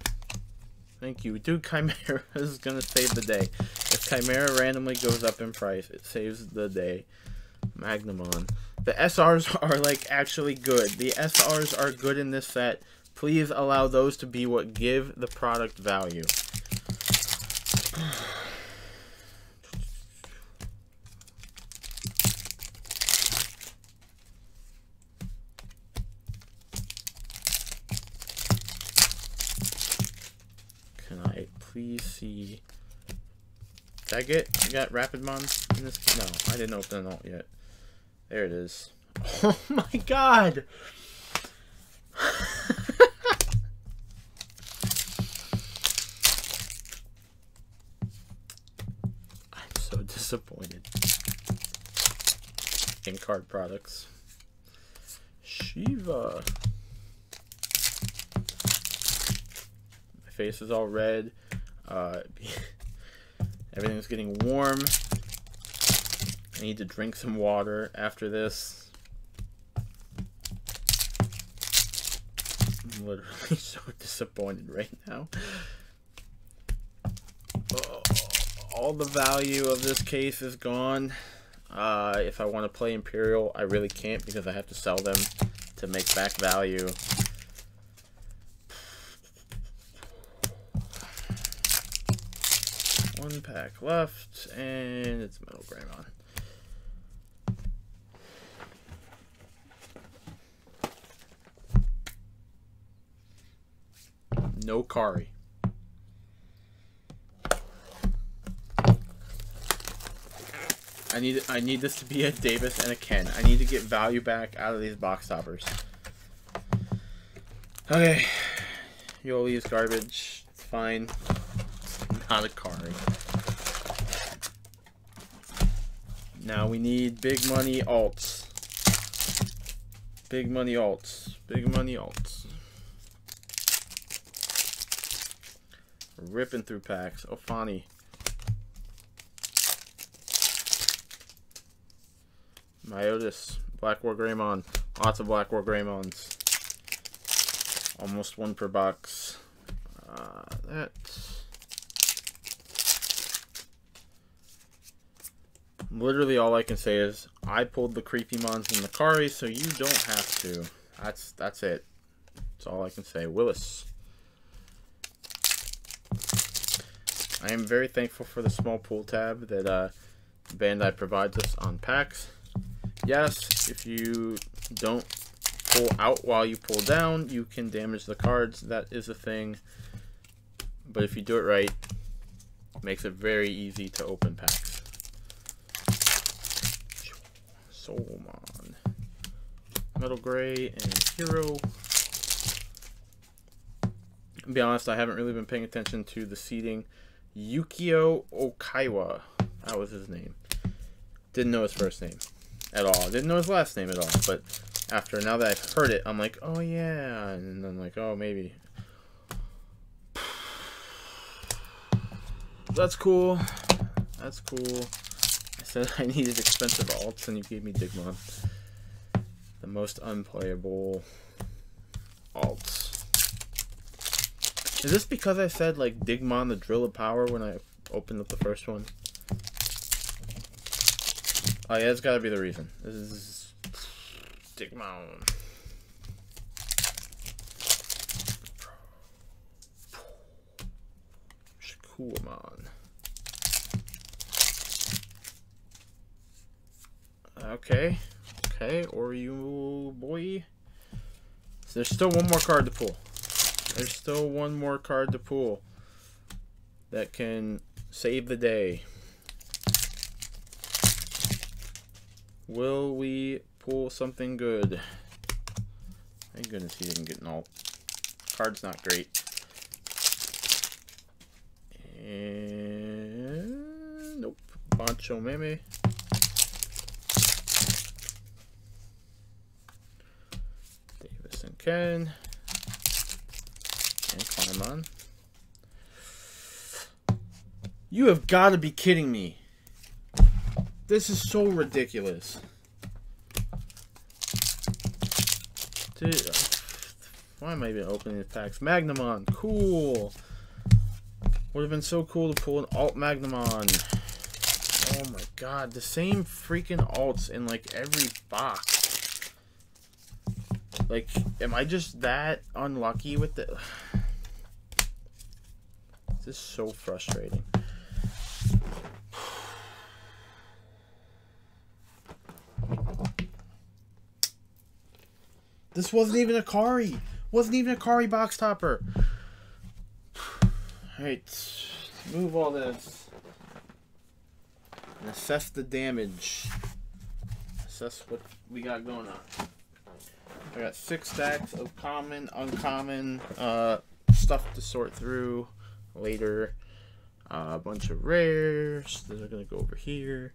Thank you. Dude, Chimera is going to save the day. If Chimera randomly goes up in price, it saves the day. Magnamon. The SRs are, like, actually good. The SRs are good in this set. Please allow those to be what give the product value. Can I please see? Did I got Rapidmon in this? No, I didn't open it out yet. There it is. Oh my god! Disappointed in card products. Shiva. My face is all red. Everything's getting warm. I need to drink some water after this. I'm literally so disappointed right now. All the value of this case is gone. If I want to play Imperial, I really can't because I have to sell them to make back value. One pack left, and it's Metal Greymon. No Kari. I need this to be a Davis and a Ken. I need to get value back out of these box toppers. Okay. Yoli is garbage. It's fine. Not a Kari. Now we need big money alts. Big money alts. Big money alts. Ripping through packs. Oh, Fani. Myotis, Black War Greymon. Lots of Black War Greymons. Almost one per box. Literally all I can say is I pulled the creepy mons in the Kari, so you don't have to. That's it. That's all I can say. Willis. I am very thankful for the small pull tab that Bandai provides us on packs. Yes, if you don't pull out while you pull down, you can damage the cards. That is a thing. But if you do it right, it makes it very easy to open packs. Soulmon. Metal Gray and Hero. To be honest, I haven't really been paying attention to the seeding. Yukio Okaiwa. That was his name. Didn't know his first name at all. Didn't know his last name at all. But now that I've heard it, I'm like, oh yeah. And I'm like, oh, maybe. That's cool. That's cool. I said I needed expensive alts, and you gave me Digimon. The most unplayable alts. Is this because I said, like, Digimon the Drill of Power when I opened up the first one? Oh, yeah, that's gotta be the reason. This is Digimon. Shakuamon. Okay. Okay, or you boy. So there's still one more card to pull. There's still one more card to pull that can save the day. Will we pull something good? Thank goodness he didn't get an alt. Card's not great. And nope. Bancho Meme. Davis and Ken. And Climbon. You have got to be kidding me. This is so ridiculous. Dude, why am I even opening the packs? Magnamon, cool. Would have been so cool to pull an alt Magnamon. Oh my god, the same freaking alts in like every box. Like, am I just that unlucky with the... This is so frustrating. This wasn't even a Kari. Wasn't even a Kari box topper. Alright, move all this. And assess the damage. Assess what we got going on. I got 6 stacks of common, uncommon stuff to sort through later. A bunch of rares. Those are going to go over here.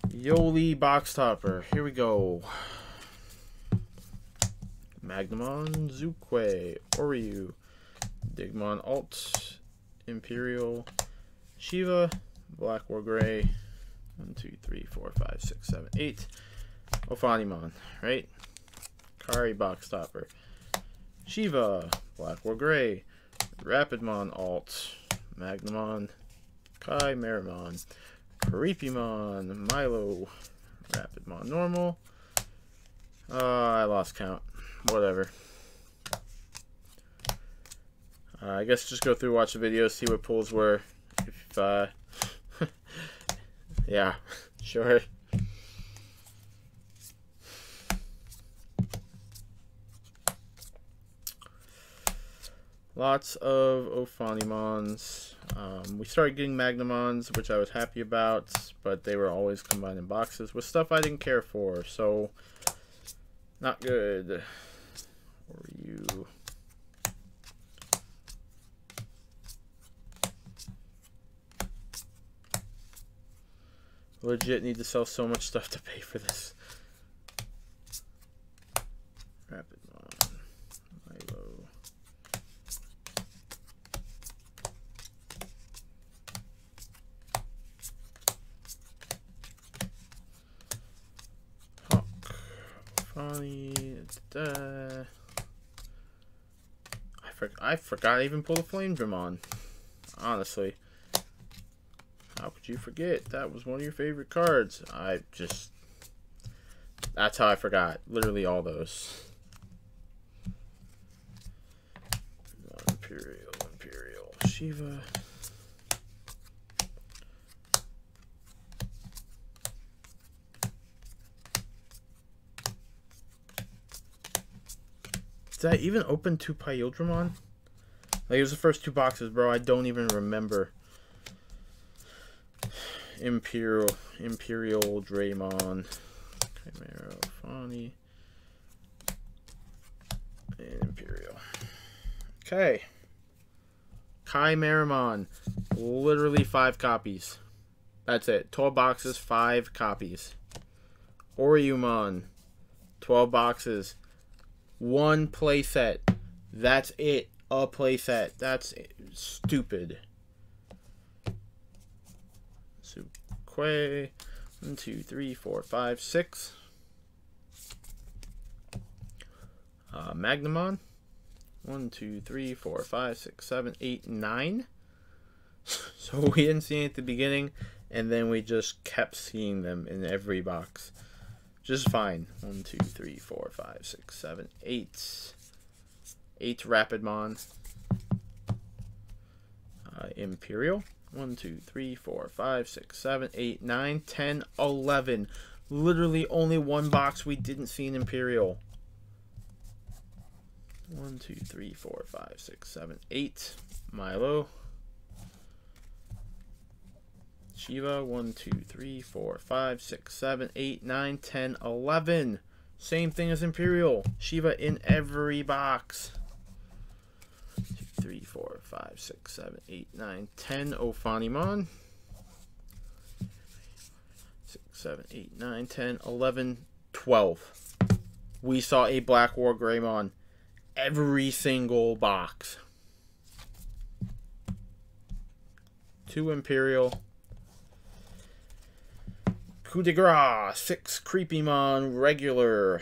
Yoli box topper. Here we go. Magnamon, Zukwe, Oryu, Digimon Alt, Imperial, Shiva, Black War Gray. 1, 2, 3, 4, 5, 6, 7, 8. Ophanimon, right? Kari box topper. Shiva, Black War Gray, Rapidmon Alt, Magnamon, Chimeramon, Creepymon, Milo, Rapidmon Normal. I lost count. Whatever. I guess just go through, watch the video, see what pulls were. If, yeah, sure. Lots of Ophanimons. We started getting Magnamons, which I was happy about, but they were always combined in boxes with stuff I didn't care for, so not good. Or you. Legit need to sell so much stuff to pay for this. Rapidmon, Milo. Funny. I forgot I even pulled a Flame Digimon. Honestly. How could you forget? That was one of your favorite cards. That's how I forgot. Literally all those. Imperial, Shiva. Did I even open 2 Pyodramon? Like, it was the first 2 boxes, bro. I don't even remember. Imperial Draymon. Chimera, Fawny. And Imperial. Okay. Chimeramon. Literally 5 copies. That's it. 12 boxes, 5 copies. Oriumon. 12 boxes. 1 playset. That's it. A playset. That's stupid. Suquay. 1, 2, 3, 4, 5, 6. Magnamon. 1, 2, 3, 4, 5, 6, 7, 8, 9. So we didn't see it at the beginning, and then we just kept seeing them in every box. Just fine. 1, 2, 3, 4, 5, 6, 7, 8. 8 Rapidmon. Imperial. 1, 2, 3, 4, 5, 6, 7, 8, 9, 10, 11. Literally only 1 box we didn't see an Imperial. 1, 2, 3, 4, 5, 6, 7, 8. Milo. Shiva. 1, 2, 3, 4, 5, 6, 7, 8, 9, 10, 11. Same thing as Imperial. Shiva in every box. 2, 3, 4, 5, 6, 7, 8, 9, 10. Ophanimon. 6, 7, 8, 9, 10, 11, 12. We saw a Black War Greymon. Every single box. 2 Imperial. Coup de grace. 6 Creepymon regular.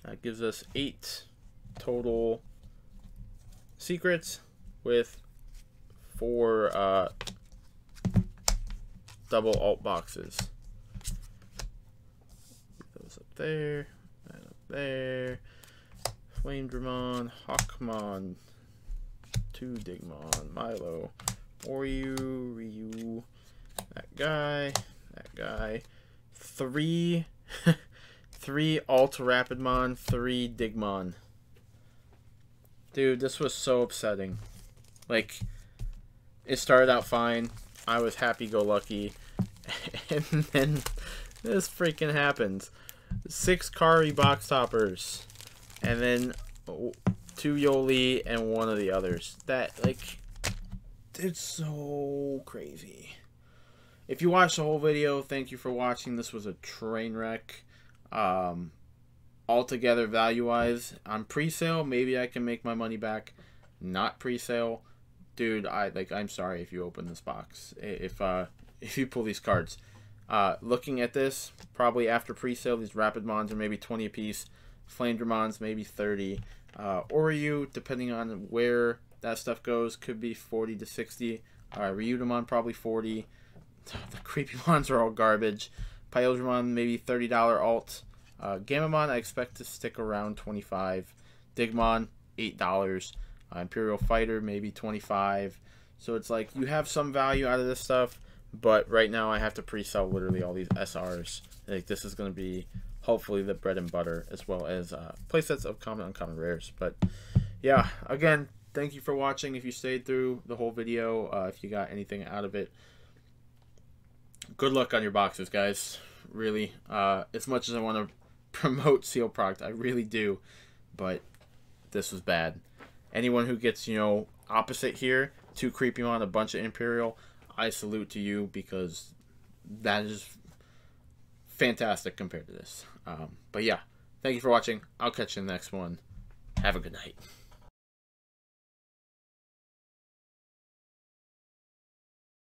That gives us 8 total secrets with 4 double alt boxes. Put those up there. That up there. Flame Digimon, Hawkmon, 2 Digimon, Milo, Oryu, Ryu, that guy, 3 Alt Rapidmon, 3 Digimon. Dude, this was so upsetting. Like, it started out fine. I was happy-go-lucky. And then this freaking happens. 6 Kari box toppers. And then 2 Yoli and 1 of the others. That, like, it's so crazy. If you watched the whole video, thank you for watching. This was a train wreck. Altogether, value-wise, on pre-sale, maybe I can make my money back. Not pre-sale, dude. I'm sorry if you open this box. If you pull these cards, looking at this, probably after pre-sale, these Rapidmons are maybe 20 apiece. Flame Digimons maybe 30. Oryu, depending on where that stuff goes, could be 40 to 60. Ryudamon probably 40. The Creepymons are all garbage. Pyodramon maybe $30 alt. Gamamon I expect to stick around 25. Digimon $8. Imperial Fighter maybe 25. So it's like you have some value out of this stuff, but right now I have to pre-sell literally all these SRs. Like, this is going to be hopefully the bread and butter, as well as playsets of common uncommon rares. But yeah, again, thank you for watching. If you stayed through the whole video, if you got anything out of it, good luck on your boxes, guys. Really, as much as I want to promote seal product, I really do, but this was bad. Anyone who gets, you know, opposite here, 2 Creepymon, a bunch of Imperial, I salute to you, because that is fantastic compared to this. But yeah, thank you for watching. I'll catch you in the next one. Have a good night.